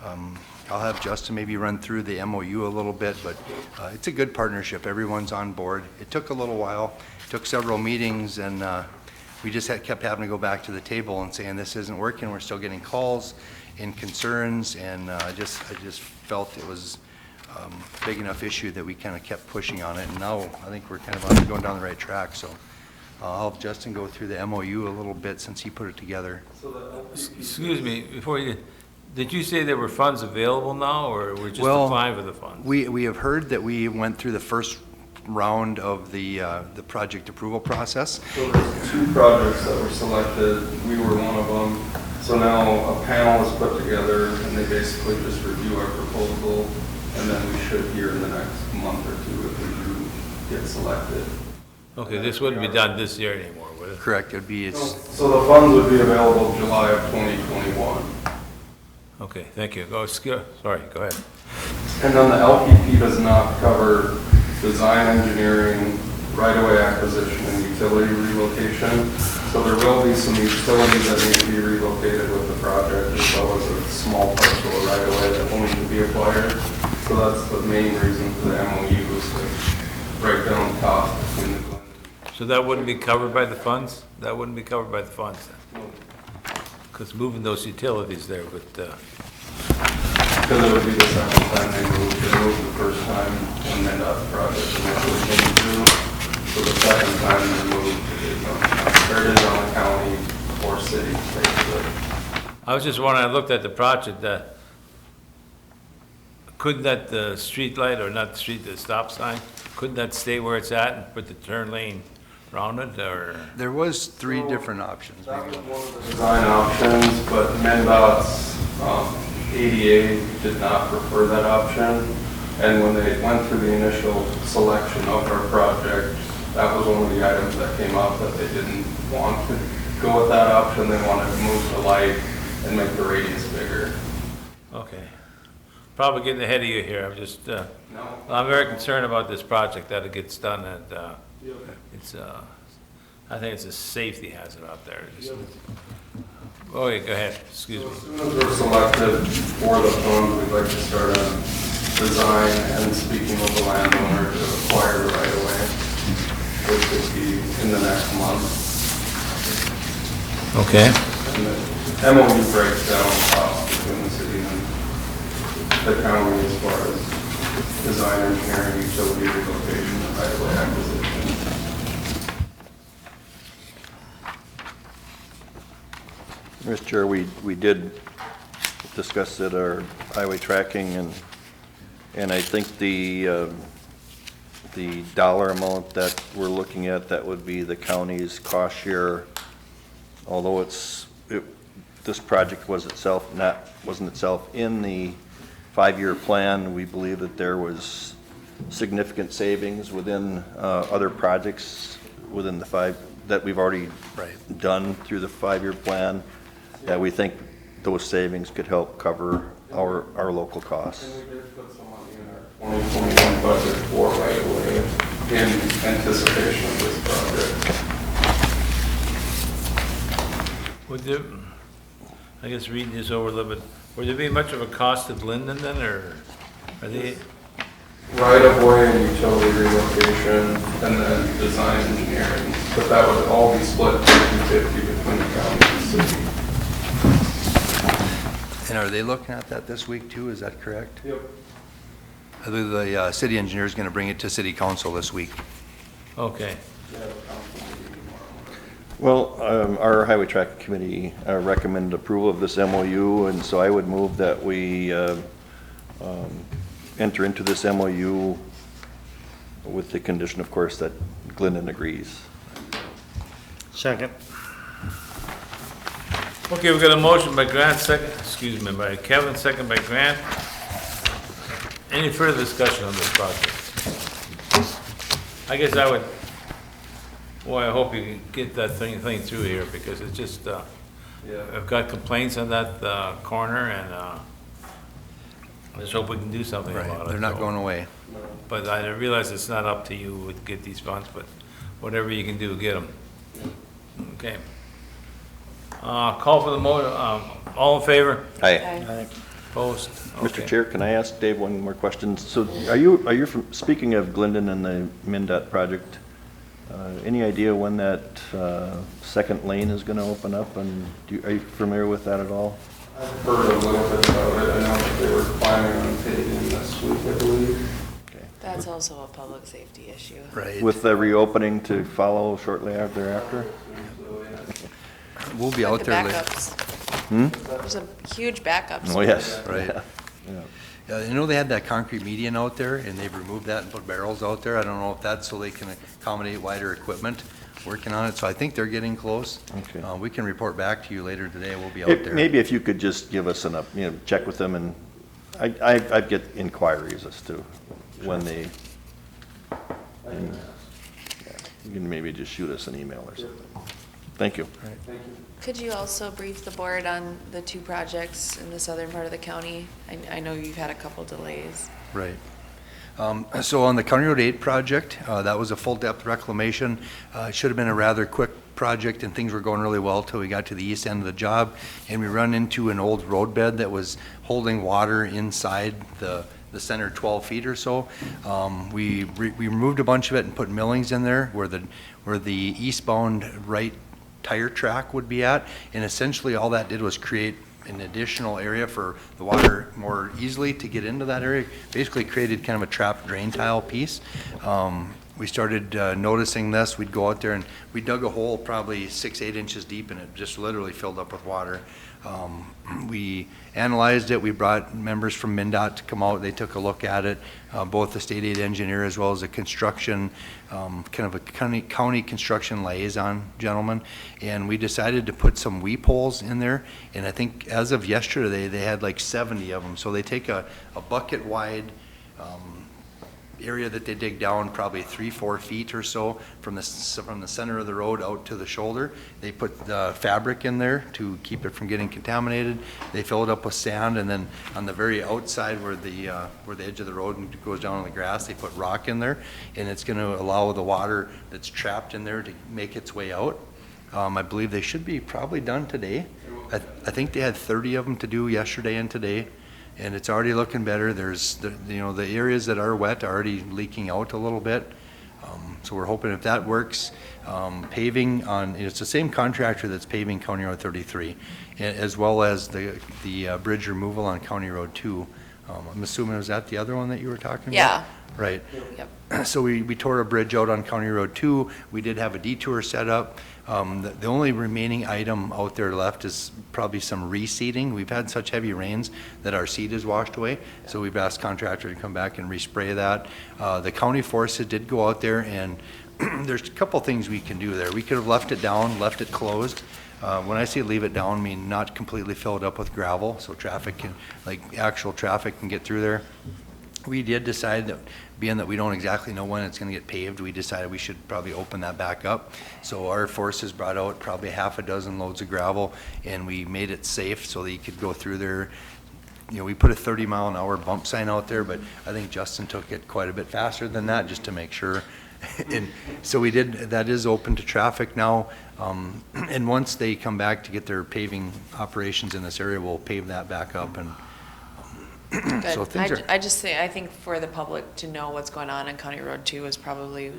I'll have Justin maybe run through the MOU a little bit, but it's a good partnership. Everyone's on board. It took a little while, took several meetings, and we just kept having to go back to the table and saying this isn't working. We're still getting calls and concerns, and I just felt it was a big enough issue that we kind of kept pushing on it, and now I think we're kind of going down the right track. So I'll have Justin go through the MOU a little bit since he put it together. Excuse me, did you say there were funds available now, or we're just applying for the funds? We have heard that we went through the first round of the project approval process. So there's 2 projects that were selected. We were one of them. So now a panel is put together, and they basically just review our proposal, and then we should hear in the next month or 2 if we do get selected. Okay, this wouldn't be done this year anymore, would it? Correct. It'd be So the funds would be available July of 2021. Okay, thank you. Sorry, go ahead. And then the LPP does not cover design engineering, right-of-way acquisition, and utility relocation. So there will be some utilities that need to be relocated with the project, as well as a small parcel of right-of-way that will need to be acquired. So that's the main reason for the MOU, is to break down the cost between the Glendon. So that wouldn't be covered by the funds? That wouldn't be covered by the funds then? Because moving those utilities there would... Because it would be the second time they moved the first time when MnDOT project initially came through. So the second time they moved is on the county or city, basically. I was just wondering, I looked at the project, couldn't that street light, or not the street, the stop sign, couldn't that stay where it's at and put the turn lane around it, or? There was 3 different options. That was one of the design options, but MnDOT's ADA did not prefer that option. And when they went through the initial selection of our project, that was one of the items that came up, that they didn't want to go with that option. They wanted to move the light and make the radius bigger. Okay. Probably getting ahead of you here. I'm very concerned about this project, that it gets done, and I think it's a safety hazard out there. Oh, yeah, go ahead, excuse me. As soon as we're selected for the fund, we'd like to start on design and speaking with the landowner to acquire the right of way, which would be in the next month. Okay. And the MOU breaks down the cost between the city and the county as far as design, engineering, utility relocation, and right of way acquisition. Mr. Chair, we did discuss at our highway tracking, and I think the dollar amount that we're looking at, that would be the county's cost share, although this project wasn't itself in the 5-year plan. We believe that there was significant savings within other projects within the 5 that we've already done through the 5-year plan, that we think those savings could help cover our local costs. And we did put some money in our 2021 budget for right of way in anticipation of this project. I guess reading this over a little bit, would there be much of a cost to Glendon then, or are they, Right of way and utility relocation, and then design engineering, but that would all be split 50-50 between the county and the city. And are they looking at that this week too? Is that correct? Yep. I believe the city engineer is going to bring it to city council this week. okay. Well, our Highway Traffic Committee recommended approval of this MOU, and so I would move that we enter into this MOU with the condition, of course, that Glendon agrees. Second. Okay, we've got a motion by Grant, by Kevin, second by Grant. Any further discussion on this project? I guess I would, boy, I hope you can get that thing through here, because it's just, I've got complaints on that corner, and I just hope we can do something about it. Right, they're not going away. But I realize it's not up to you to get these funds, but whatever you can do, get them. Okay. Call for the motion, all in favor? Aye. Opposed? Mr. Okay. Chair, can I ask Dave one more question? So are you from, speaking of Glendon and the MnDOT project, any idea when that second lane is going to open up, and are you familiar with that at all? I've heard a little bit about it. I know that they were planning on paving this week, I believe. That's also a public safety issue. Right. With the reopening to follow shortly thereafter? We'll be out The there later. backups. There's a huge backups. Oh, yes. Right. Yeah. Yeah, you know, they had that concrete median out there, and they've removed that and put barrels out there. I don't know if that's so they can accommodate wider equipment working on it, so I think they're getting close. Okay. We can report back to you later today. We'll be out there. Maybe if you could just give us check with them, and I get inquiries as to when they, and, yeah, you can maybe just shoot us an email or something. Thank you. Could you also brief the board on the two projects in the southern part of the county? I know you've had a couple delays. Right. So on the County Road 8 project, that was a full-depth reclamation. It should have been a rather quick project, and things were going really well till we got to the east end of the job, and we run into an old road bed that was holding water inside the center 12 feet or so. We removed a bunch of it and put millings in there where the eastbound right tire track would be at, and essentially all that did was create an additional area for the water more easily to get into that area. Basically created kind of a trapped drain tile piece. We started noticing this. We'd go out there and we dug a hole probably 6-8 inches deep, and it just literally filled up with water. We analyzed it. We brought members from MnDOT to come out. They took a look at it, both the state aid engineer as well as a construction, kind of a county construction liaison gentleman. And we decided to put some weep holes in there. And I think as of yesterday, they had like 70 of them. So they take a bucket wide area that they dig down probably 3-4 feet or so from the center of the road out to the shoulder. They put the fabric in there to keep it from getting contaminated. They fill it up with sand, and then on the very outside where the edge of the road goes down on the grass, they put rock in there, and it's going to allow the water that's trapped in there to make its way out. I believe they should be probably done today. I think they had 30 of them to do yesterday and today. And it's already looking better. There's, the areas that are wet are already leaking out a little bit. So we're hoping if that works, paving on, it's the same contractor that's paving County Road 33, as well as the bridge removal on County Road 2. I'm assuming, was that the other one that you were talking about? Yeah. Right. Yep. So we tore a bridge out on County Road 2. We did have a detour set up. The only remaining item out there left is probably some reseeding. We've had such heavy rains that our seed is washed away, so we've asked contractor to come back and respray that. The county forces did go out there, and there's a couple things we can do there. We could have left it down, left it closed. When I say leave it down, I mean not completely fill it up with gravel, so traffic can, like actual traffic can get through there. We did decide that, being that we don't exactly know when it's going to get paved, we decided we should probably open that back up. So our forces brought out probably 6 loads of gravel, and we made it safe so that you could go through there. We put a 30-mile-an-hour bump sign out there, but I think Justin took it quite a bit faster than that just to make sure And so we did, that is open to traffic now. And once they come back to get their paving operations in this area, we'll pave that back up and so things are. I think for the public to know what's going on County Road 2 is probably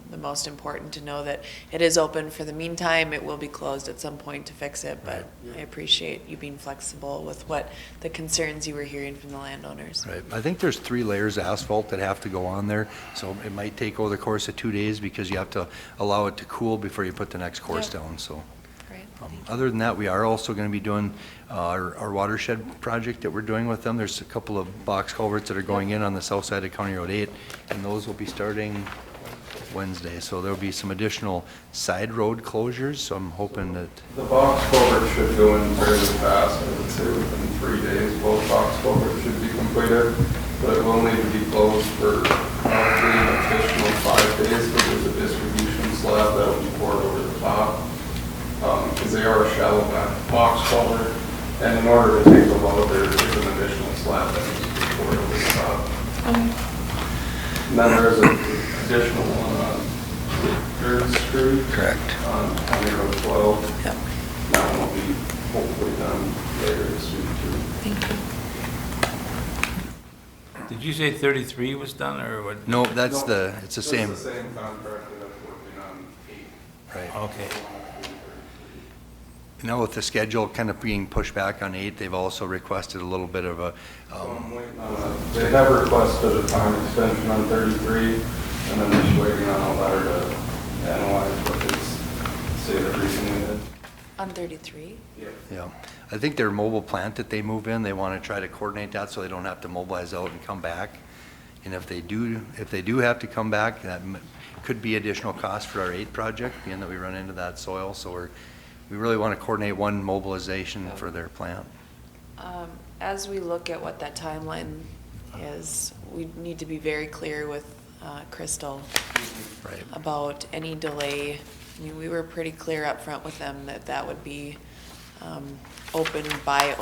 the most important, to know that it is open for the meantime. It will be closed at some point to fix it, but I appreciate you being flexible with what the concerns you were hearing from the landowners. Right. I think there's 3 layers of asphalt that have to go on there, so it might take over the course of 2 days because you have to allow it to cool before you put the next course down, so. Other than that, we are also going to be doing our watershed project that we're doing with them. There's a couple of box culverts that are going in on the south side of County Road 8, and those will be starting Wednesday. So there'll be some additional side road closures, so I'm hoping that... The box culvert should go in fairly fast. I would say within 3 days, both box culverts should be completed, but it will need to be closed for probably an additional 5 days because there's a distribution slab that will be poured over the top. Because they are a shallow box culvert, and in order to take the load, there is an additional slab that needs to be poured over the top. And then there's an additional one on 3rd Street. Correct. On County Road 12. Yep. That one will be hopefully done later this week too. Thank you. Did you say 33 was done, or what? No, it's the same. It's the same contractor that's working on 8. Right. Okay. Now with the schedule kind of being pushed back on 8, they've also requested a little bit of a... So I'm waiting on they have requested a time extension on 33, and then just waiting on a letter to analyze what they say that recently did. On 33? Yeah. I think their mobile plant that they move in, they want to try to coordinate that so they don't have to mobilize out and come back. And if they do have to come back, that could be additional cost for our 8 project, being that we run into that soil. So we really want to coordinate one mobilization for their plant. As we look at what that timeline is, we need to be very clear with Crystal about any delay. I mean, we were pretty clear up front with them that would be open by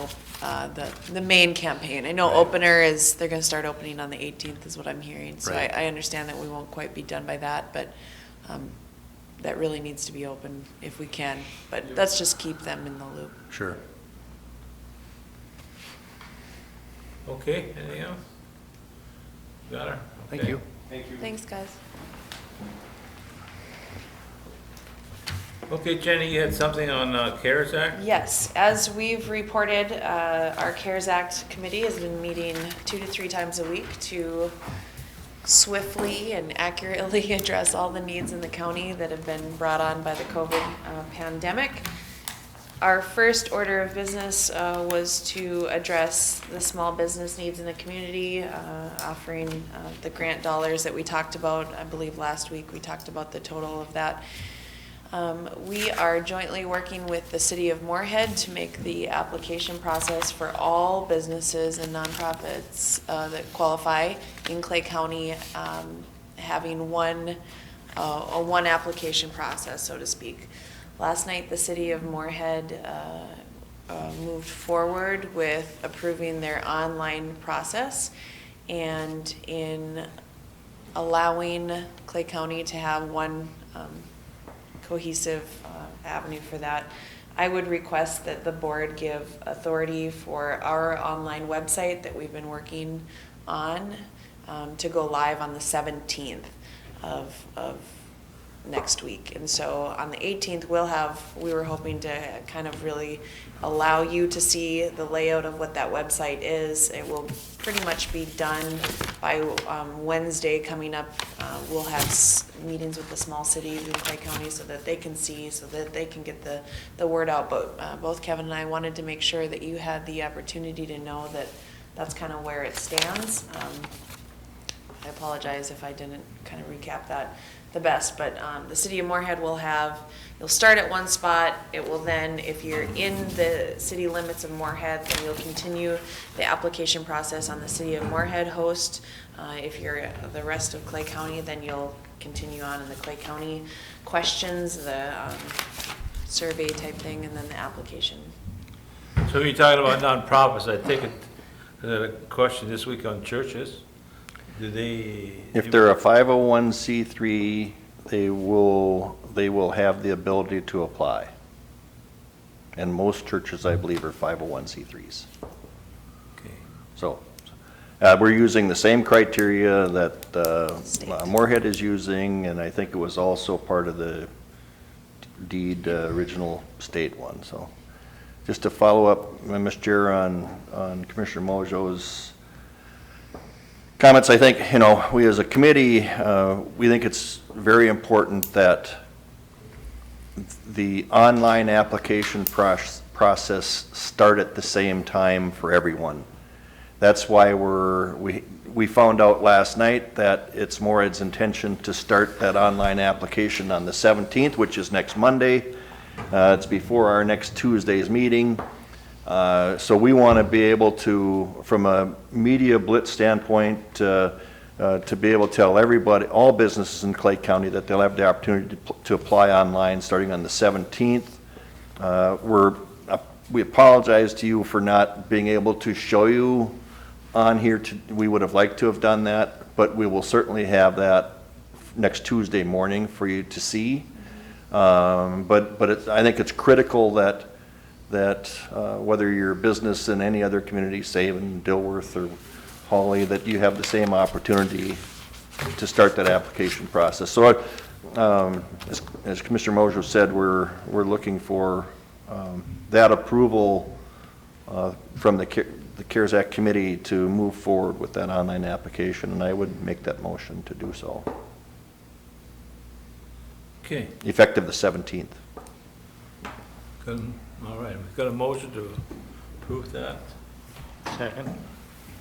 the main campaign. I know opener is, they're going to start opening on the 18th is what I'm hearing. So I understand that we won't quite be done by that, but that really needs to be open if we can, but let's just keep them in the loop. Sure. Okay, anything else? Got her? Thank Okay. you. Thank you. Thanks, guys. Okay, Jenny, you had something on CARES Act? Yes, as we've reported, our CARES Act committee has been meeting 2 to 3 times a week to swiftly and accurately address all the needs in the county that have been brought on by the COVID pandemic. Our first order of business was to address the small business needs in the community, offering the grant dollars that we talked about. I believe last week we talked about the total of that. We are jointly working with the City of Moorhead to make the application process for all businesses and nonprofits that qualify in Clay County, having one application process, so to speak. Last night, the City of Moorhead moved forward with approving their online process, and in allowing Clay County to have one cohesive avenue for that, I would request that the board give authority for our online website that we've been working on to go live on the 17th of next week. And so on the 18th, we were hoping to kind of really allow you to see the layout of what that website is. It will pretty much be done by Wednesday coming up. We'll have meetings with the small cities in Clay County so that they can see, so that they can get the word out. But both Kevin and I wanted to make sure that you had the opportunity to know that that's kind of where it stands. I apologize if I didn't kind of recap that the best, but the City of Moorhead you'll start at one spot. It will then, if you're in the city limits of Moorhead, then you'll continue the application process on the City of Moorhead host. If you're the rest of Clay County, then you'll continue on in the Clay County questions, the survey type thing, and then the application. So you're talking about nonprofits. I take it, the question this week on churches. Do they? If they're a 501c3, they will have the ability to apply. And most churches, I believe, are 501c3s. Okay. So, we're using the same criteria that Moorhead is using, and I think it was also part of the deed, original state one, so. Just to follow up, Mr. Chair, on Commissioner Mojo's comments, I think, we as a committee, we think it's very important that the online application process start at the same time for everyone. That's why we found out last night that it's Moorhead's intention to start that online application on the 17th, which is next Monday. It's before our next Tuesday's meeting. So we want to be able to, from a media blitz standpoint, to be able to tell everybody, all businesses in Clay County, that they'll have the opportunity to apply online starting on the 17th. We apologize to you for not being able to show you on here. We would have liked to have done that, but we will certainly have that next Tuesday morning for you to see. But I think it's critical that whether you're a business in any other community, say in Dilworth or Hawley, that you have the same opportunity to start that application process. So, as Commissioner Mojo said, we're looking for that approval from the CARES Act committee to move forward with that online application, and I would make that motion to do so. Okay. Effective the 17th. Good. All right, we've got a motion to approve that, Second.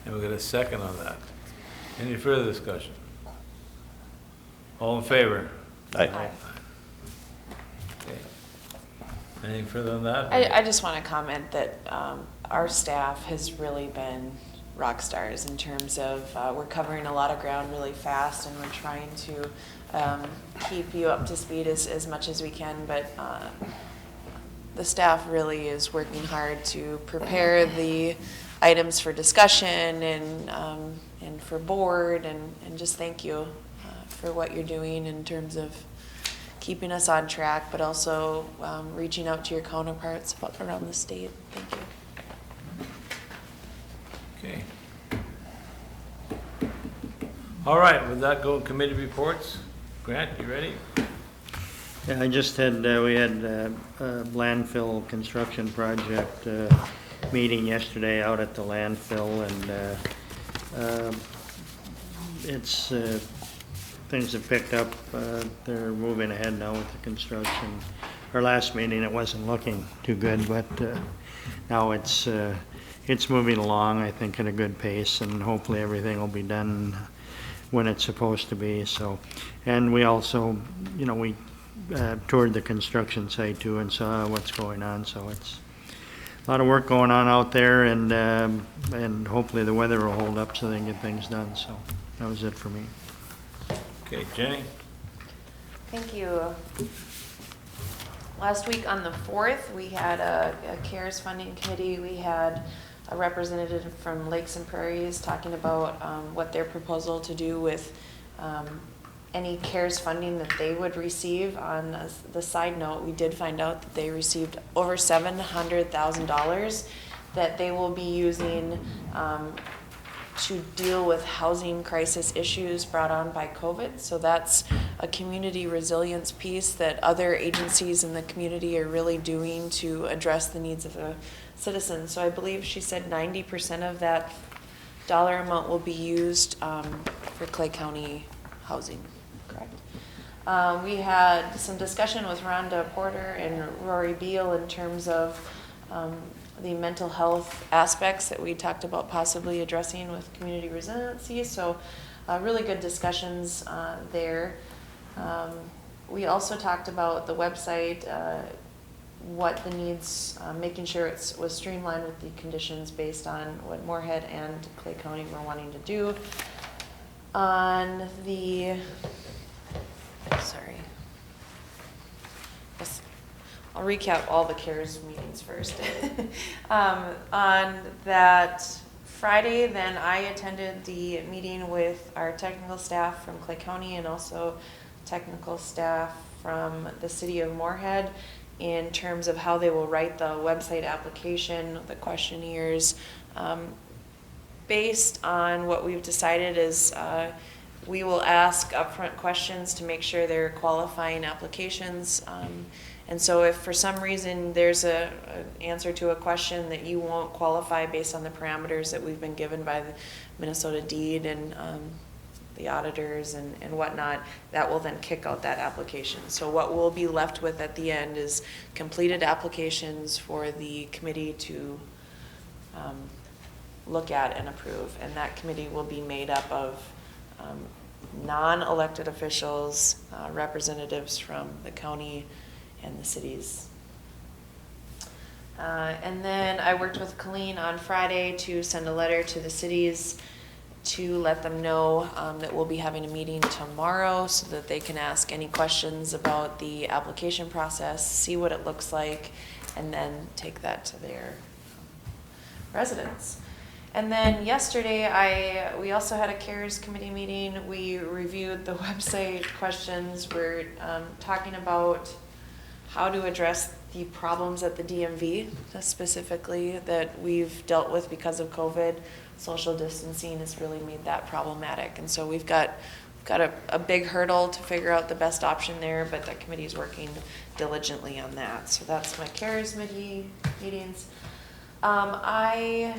and we've got a second on that. Any further discussion? All in favor? Aye. Okay. Anything further on that? I just want to comment that our staff has really been rock stars in terms of we're covering a lot of ground really fast, and we're trying to keep you up to speed as much as we can, but the staff really is working hard to prepare the items for discussion and for board, and just thank you for what you're doing in terms of keeping us on track, but also reaching out to your counterparts around the state. Thank you. Okay. All right, with that, go committee reports. Grant, you ready? Yeah, I just had, we had a landfill construction project meeting yesterday out at the landfill, and it's, things have picked up. They're moving ahead now with the construction. Our last meeting, it wasn't looking too good, but now it's moving along, I think, at a good pace, and hopefully everything will be done when it's supposed to be. So, and we also, we toured the construction site too and saw what's going on. So it's a lot of work going on out there, and hopefully the weather will hold up so they can get things done. So that was it for me. Okay, Jenny? Thank you. Last week on the 4th, we had a CARES funding committee. We had a representative from Lakes and Prairies talking about what their proposal to do with any CARES funding that they would receive. On the side note, we did find out that they received over $700,000 that they will be using to deal with housing crisis issues brought on by COVID. So that's a community resilience piece that other agencies in the community are really doing to address the needs of the citizens. So I believe she said 90% of that dollar amount will be used for Clay County housing, correct? We had some discussion with Rhonda Porter and Rory Beal in terms of the mental health aspects that we talked about possibly addressing with community resiliency. So really good discussions there. We also talked about the website, what the needs, making sure it was streamlined with the conditions based on what Moorhead and Clay County were wanting to do. On the, sorry. I'll recap all the CARES meetings first. On that Friday, then I attended the meeting with our technical staff from Clay County and also technical staff from the city of Moorhead in terms of how they will write the website application, the questionnaires. Based on what we've decided is we will ask upfront questions to make sure they're qualifying applications. And so if for some reason there's an answer to a question that you won't qualify based on the parameters that we've been given by the Minnesota Deed and the auditors and whatnot, that will then kick out that application. So what we'll be left with at the end is completed applications for the committee to look at and approve. And that committee will be made up of non-elected officials, representatives from the county and the cities. And then I worked with Colleen on Friday to send a letter to the cities to let them know that we'll be having a meeting tomorrow so that they can ask any questions about the application process, see what it looks like, and then take that to their residents. And then yesterday, we also had a CARES committee meeting. We reviewed the website questions. We're talking about how to address the problems at the DMV, specifically that we've dealt with because of COVID. Social distancing has really made that problematic. And so we've got a big hurdle to figure out the best option there, but the committee is working diligently on that. So that's my CARES meetings. I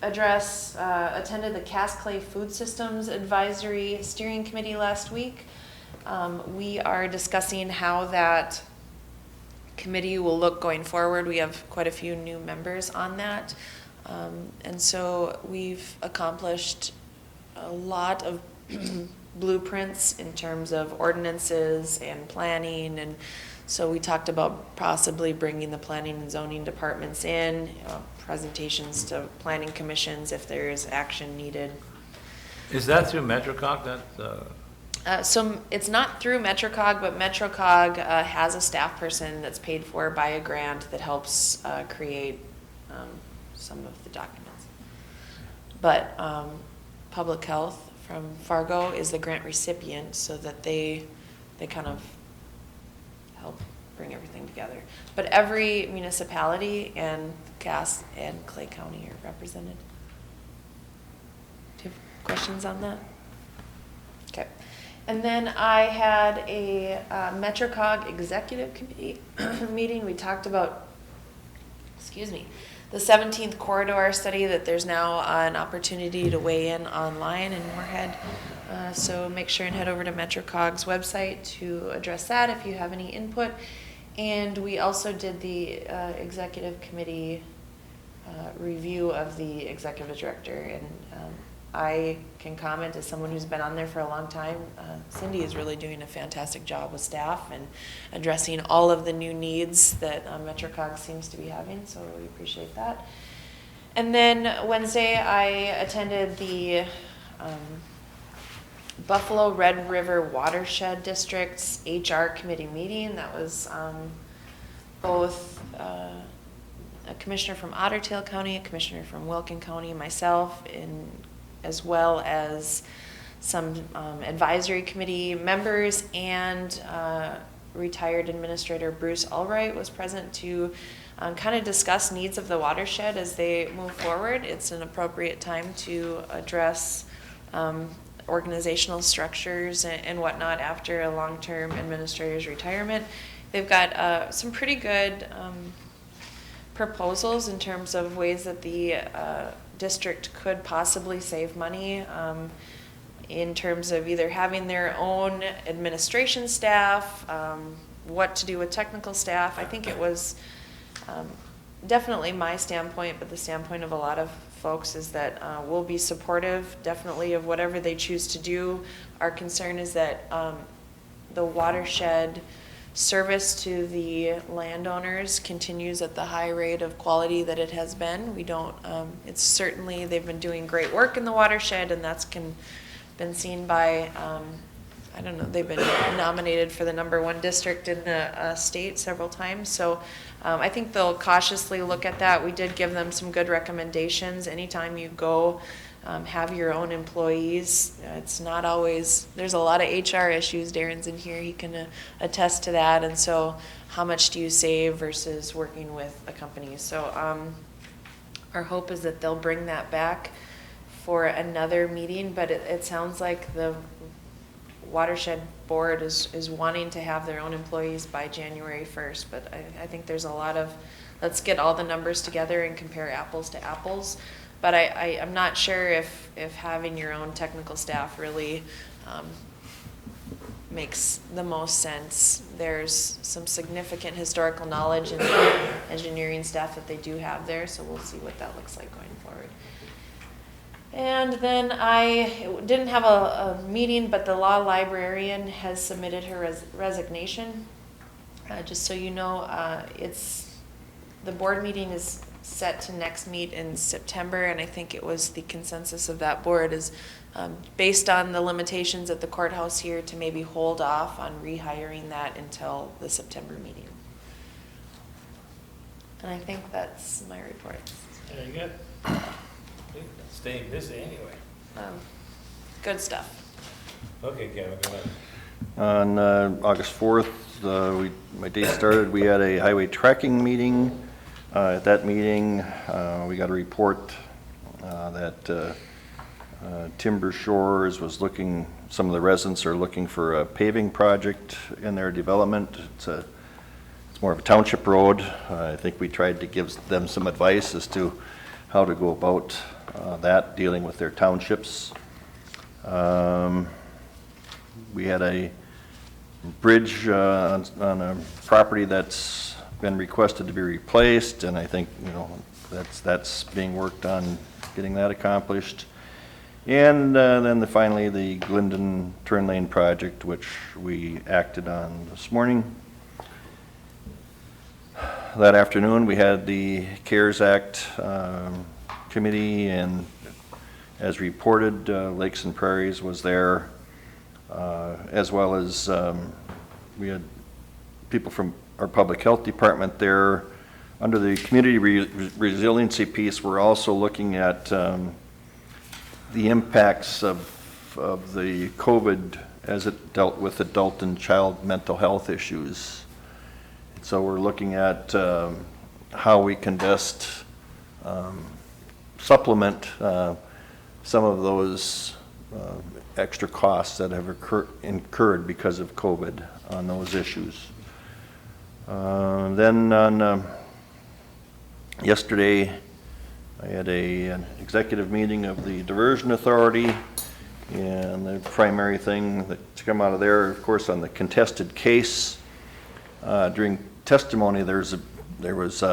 attended the Cass Clay Food Systems Advisory Steering Committee last week. We are discussing how that committee will look going forward. We have quite a few new members on that. And so we've accomplished a lot of blueprints in terms of ordinances and planning. And so we talked about possibly bringing the planning and zoning departments in, presentations to planning commissions if there is action needed. Is that through MetroCog? So it's not through MetroCog, but MetroCog has a staff person that's paid for by a grant that helps create some of the documents. But Public Health from Fargo is the grant recipient, so that they kind of help bring everything together. But every municipality and Cass and Clay County are represented. Do you have questions on that? Okay. And then I had a MetroCog Executive Committee meeting. We talked about, the 17th corridor study that there's now an opportunity to weigh in online in Moorhead. So make sure and head over to MetroCog's website to address that if you have any input. And we also did the Executive Committee review of the Executive Director. And I can comment as someone who's been on there for a long time, Cindy is really doing a fantastic job with staff and addressing all of the new needs that MetroCog seems to be having, so we appreciate that. And then Wednesday I attended the Buffalo Red River Watershed District's HR committee meeting. That was both a commissioner from Otter Tail County, a commissioner from Wilkin County, myself, as well as some advisory committee members, and retired administrator Bruce Albright was present to kind of discuss needs of the watershed as they move forward. It's an appropriate time to address organizational structures and whatnot after a long-term administrator's retirement. They've got some pretty good proposals in terms of ways that the district could possibly save money in terms of either having their own administration staff, what to do with technical staff. I think it was definitely my standpoint, but the standpoint of a lot of folks is that we'll be supportive definitely of whatever they choose to do. Our concern is that the watershed service to the landowners continues at the high rate of quality that it has been. We don't, it's certainly, they've been doing great work in the watershed, and that's been seen by, I don't know, they've been nominated for the #1 district in the state several times. So I think they'll cautiously look at that. We did give them some good recommendations. Anytime you go have your own employees, it's not always, there's a lot of HR issues. Darren's in here, he can attest to that. And so how much do you save versus working with a company? So our hope is that they'll bring that back for another meeting, but it sounds like the Watershed Board is wanting to have their own employees by January 1st, but I think there's a lot of, let's get all the numbers together and compare apples to apples. But I'm not sure if having your own technical staff really makes the most sense. There's some significant historical knowledge in the engineering staff that they do have there, so we'll see what that looks like going forward. And then I didn't have a meeting, but the law librarian has submitted her resignation. Just so you know, the board meeting is set to next meet in September, and I think it was the consensus of that board is based on the limitations at the courthouse here to maybe hold off on rehiring that until the September meeting. And I think that's my report. Very good. Staying busy anyway. Good stuff. Okay, Kevin, go ahead. On August 4th, my day started, we had a highway tracking meeting. At that meeting, we got a report that Timber Shores was looking, some of the residents are looking for a paving project in their development. It's more of a township road. I think we tried to give them some advice as to how to go about that, dealing with their townships. We had a bridge on a property that's been requested to be replaced, and I think, you know, that's being worked on getting that accomplished. And then finally the Glendon Turn Lane project, which we acted on this morning. That afternoon we had the CARES Act committee, and as reported, Lakes and Prairies was there, as well as we had people from our public health department there. Under the community resiliency piece, we're also looking at the impacts of the COVID as it dealt with adult and child mental health issues. So we're looking at how we can best supplement some of those extra costs that have incurred because of COVID on those issues. Then on yesterday, I had an executive meeting of the Diversion Authority, and the primary thing to come out of there, of course, on the contested case. During testimony, there was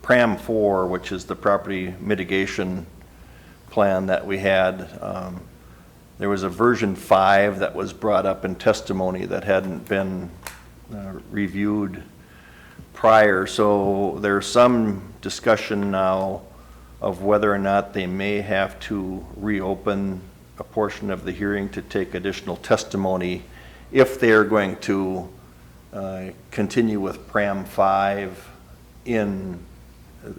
PRAM 4, which is the property mitigation plan that we had. There was a version 5 that was brought up in testimony that hadn't been reviewed prior, so there's some discussion now of whether or not they may have to reopen a portion of the hearing to take additional testimony if they're going to continue with PRAM 5 in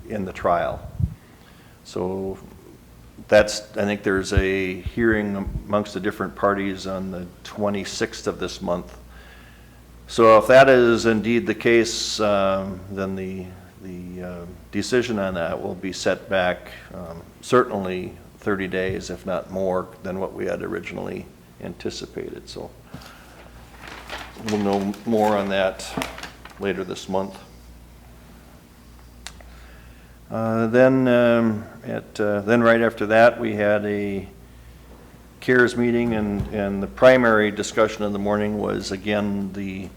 the trial. So that's, I think there's a hearing amongst the different parties on the 26th of this month. So if that is indeed the case, then the decision on that will be set back certainly 30 days, if not more, than what we had originally anticipated. So we'll know more on that later this month. Then right after that, we had a CARES meeting, and the primary discussion of the morning was, again, the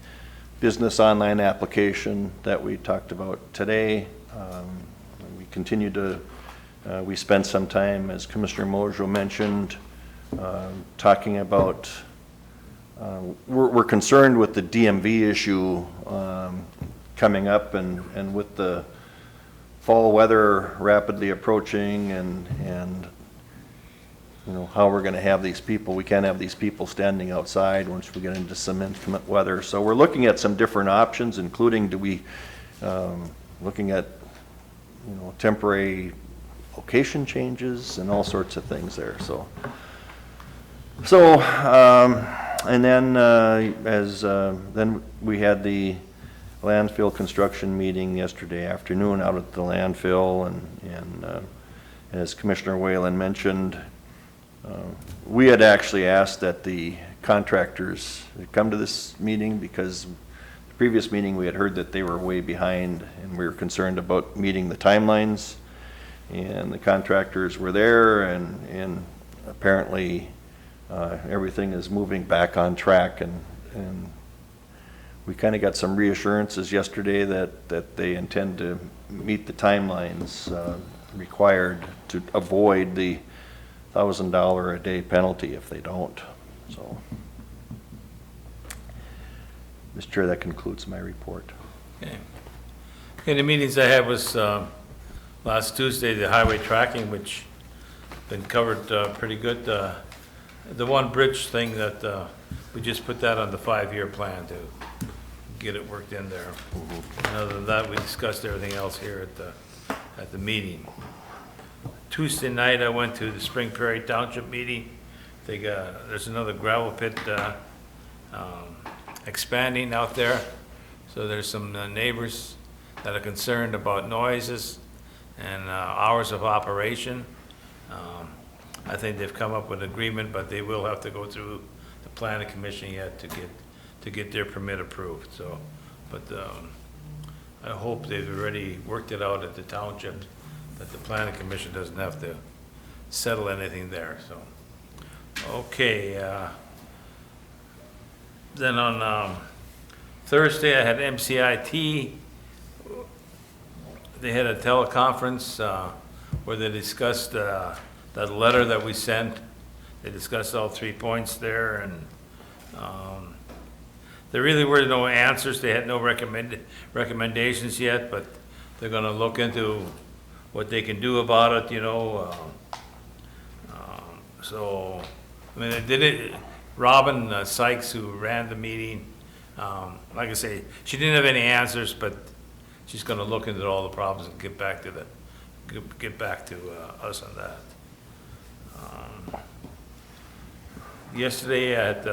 business online application that we talked about today. We continue to, we spent some time, as Commissioner Mojo mentioned, talking about, we're concerned with the DMV issue coming up, and with the fall weather rapidly approaching, and you know, how we're gonna have these people. We can't have these people standing outside once we get into some inclement weather. So we're looking at some different options, including looking at, you know, temporary location changes and all sorts of things there, so. And then, then we had the landfill construction meeting yesterday afternoon out at the landfill, and as Commissioner Whalen mentioned, we had actually asked that the contractors come to this meeting because the previous meeting we had heard that they were way behind and we were concerned about meeting the timelines, and the contractors were there, and apparently everything is moving back on track, and we kind of got some reassurances yesterday that they intend to meet the timelines required to avoid the $1,000 a day penalty if they don't. So, Mr. Chair, that concludes my report. Okay. Okay, the meetings I had was last Tuesday, the highway tracking, which been covered pretty good. The one bridge thing that we just put that on the 5-year plan to get it worked in there. And other than that, we discussed everything else here at the meeting. Tuesday night, I went to the Spring Prairie Township meeting. There's another gravel pit expanding out there. So there's some neighbors that are concerned about noises and hours of operation. I think they've come up with an agreement, but they will have to go through the planning commission yet to get their permit approved. So, but I hope they've already worked it out at the township, that the planning commission doesn't have to settle anything there. So, okay. Then on Thursday, I had MCIT. They had a teleconference where they discussed that letter that we sent. They discussed all 3 points there, and there really were no answers. They had no recommendations yet, but they're going to look into what they can do about it, you know. So, I mean, they did it. Robin Sykes, who ran the meeting, like I say, she didn't have any answers, but she's going to look into all the problems and get back to us on that. Yesterday at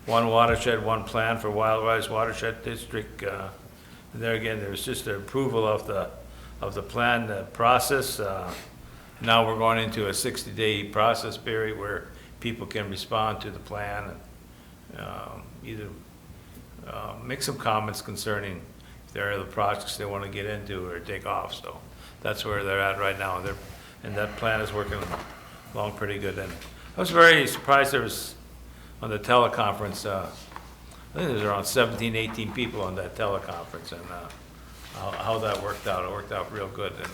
One Watershed, One Plan for Wildrise Watershed District, there again, there was just an approval of the plan process. Now we're going into a 60-day process period where people can respond to the plan and either make some comments concerning if there are other projects they want to get into or take off. So that's where they're at right now. And that plan is working along pretty good. And I was very surprised there was, on the teleconference, I think there was around 17, 18 people on that teleconference, and how that worked out. It worked out real good. And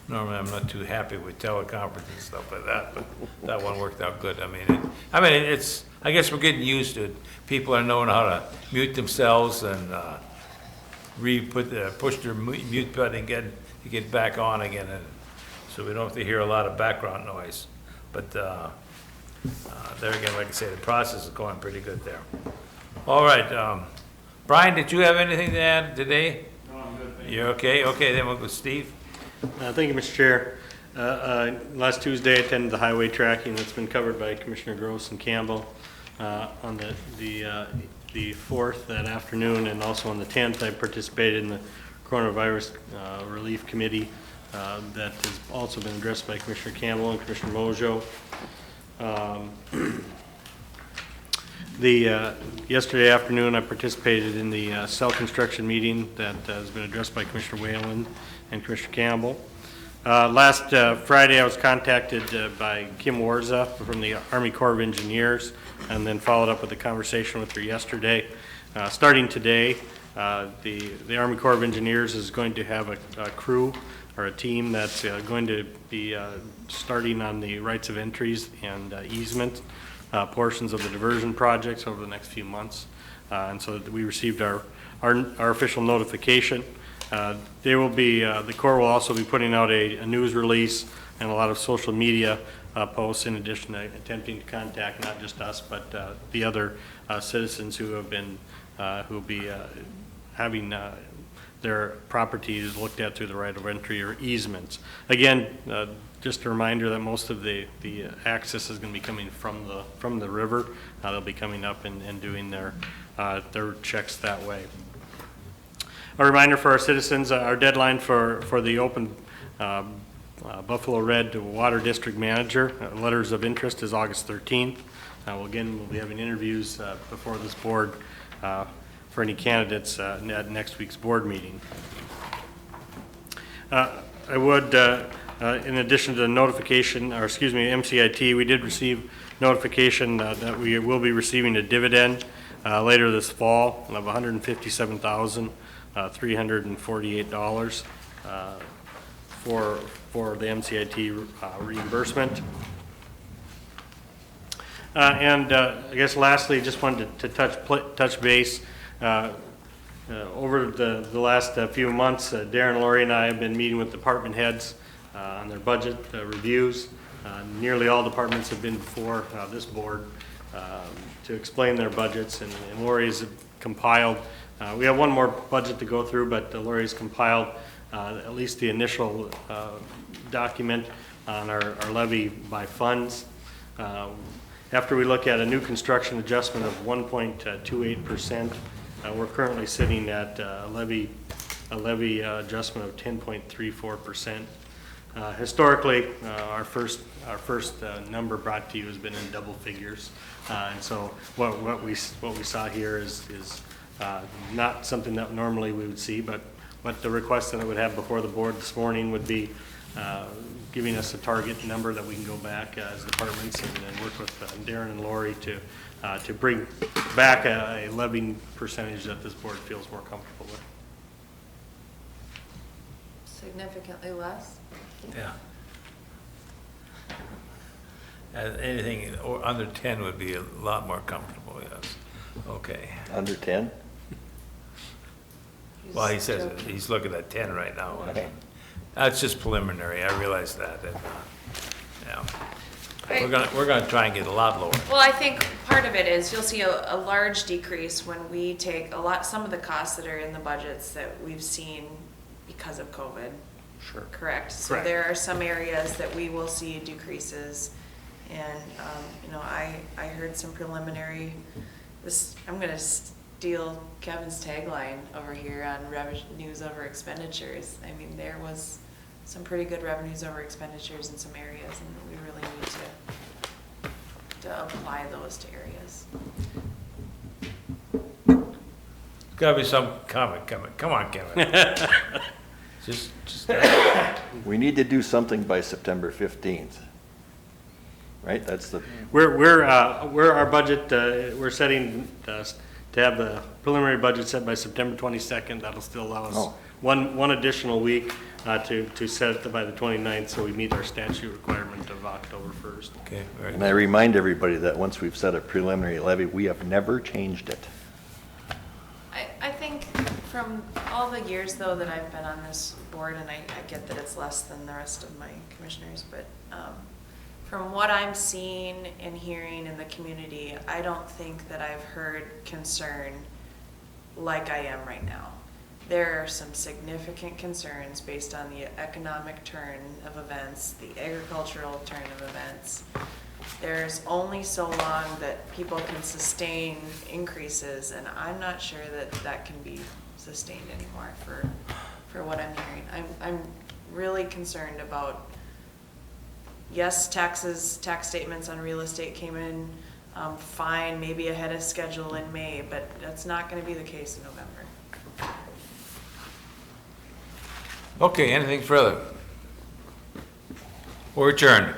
normally I'm not too happy with teleconferences and stuff like that, but that one worked out good. I mean, I guess we're getting used to it. People are knowing how to mute themselves and push their mute button and get back on again, and so we don't have to hear a lot of background noise. But there again, like I say, the process is going pretty good there. All right, Brian, did you have anything to add today? No, I'm good, thank you. You're okay? Okay, then we'll go Steve. Thank you, Mr. Chair. Last Tuesday, I attended the highway tracking that's been covered by Commissioner Gross and Campbell. On the 4th that afternoon, and also on the 10th, I participated in the coronavirus relief committee that has also been addressed by Commissioner Campbell and Commissioner Mojo. Yesterday afternoon, I participated in the cell construction meeting that has been addressed by Commissioner Whalen and Commissioner Campbell. Last Friday, I was contacted by Kim Warza from the Army Corps of Engineers, and then followed up with a conversation with her yesterday. Starting today, the Army Corps of Engineers is going to have a crew or a team that's going to be starting on the rights of entries and easement portions of the diversion projects over the next few months. And so we received our official notification. The Corps will also be putting out a news release and a lot of social media posts, in addition to attempting to contact not just us, but the other citizens who have been, who will be having their properties looked at through the right of entry or easements. Again, just a reminder that most of the access is going to be coming from the river. They'll be coming up and doing their checks that way. A reminder for our citizens, our deadline for the open Buffalo Red Water District Manager letters of interest is August 13th. We'll be having interviews before this board for any candidates at next week's board meeting. I would, in addition to the notification, or excuse me, MCIT, we did receive notification that we will be receiving a dividend later this fall of $157,348 for the MCIT reimbursement. And I guess lastly, just wanted to touch base. Over the last few months, Darren, Lori, and I have been meeting with department heads on their budget reviews. Nearly all departments have been before this board to explain their budgets, and Lori's compiled. We have one more budget to go through, but Lori's compiled at least the initial document on our levy by funds. After we look at a new construction adjustment of 1.28%, we're currently sitting at a levy adjustment of 10.34%. Historically, our first number brought to you has been in double figures, and so what we saw here is not something that normally we would see, but the request that I would have before the board this morning would be giving us a target number that we can go back as departments and work with Darren and Lori to bring back a levy percentage that this board feels more comfortable with. Significantly less? Yeah. Anything under 10 would be a lot more comfortable, yes. Okay. Under 10? Well, he says he's looking at 10 right now. Okay. That's just preliminary, I realize that. Yeah. We're gonna try and get a lot lower. Well, I think part of it is you'll see a large decrease when we take some of the costs that are in the budgets that we've seen because of COVID. Sure. Correct. So Correct. there are some areas that we will see decreases, and I heard some preliminary. I'm going to steal Kevin's tagline over here on revenues over expenditures. I mean, there was some pretty good revenues over expenditures in some areas, and we really need to apply those to areas. Gotta be some comment. Come on, Kevin. just. We need to do something by September 15th, right? That's the. We're our budget. We're setting to have the preliminary budget set by September 22nd. That'll still allow us one additional week to set it by the 29th, so we meet our statute requirement of October 1st. Okay. Right. And I remind everybody that once we've set a preliminary levy, we have never changed it. I think from all the years, though, that I've been on this board, and I get that it's less than the rest of my commissioners, but from what I'm seeing and hearing in the community, I don't think that I've heard concern like I am right now. There are some significant concerns based on the economic turn of events, the agricultural turn of events. There's only so long that people can sustain increases, and I'm not sure that that can be sustained anymore for what I'm hearing. I'm really concerned about, yes, tax statements on real estate came in fine, maybe ahead of schedule in May, but that's not going to be the case in November. Okay, anything further? We're adjourned.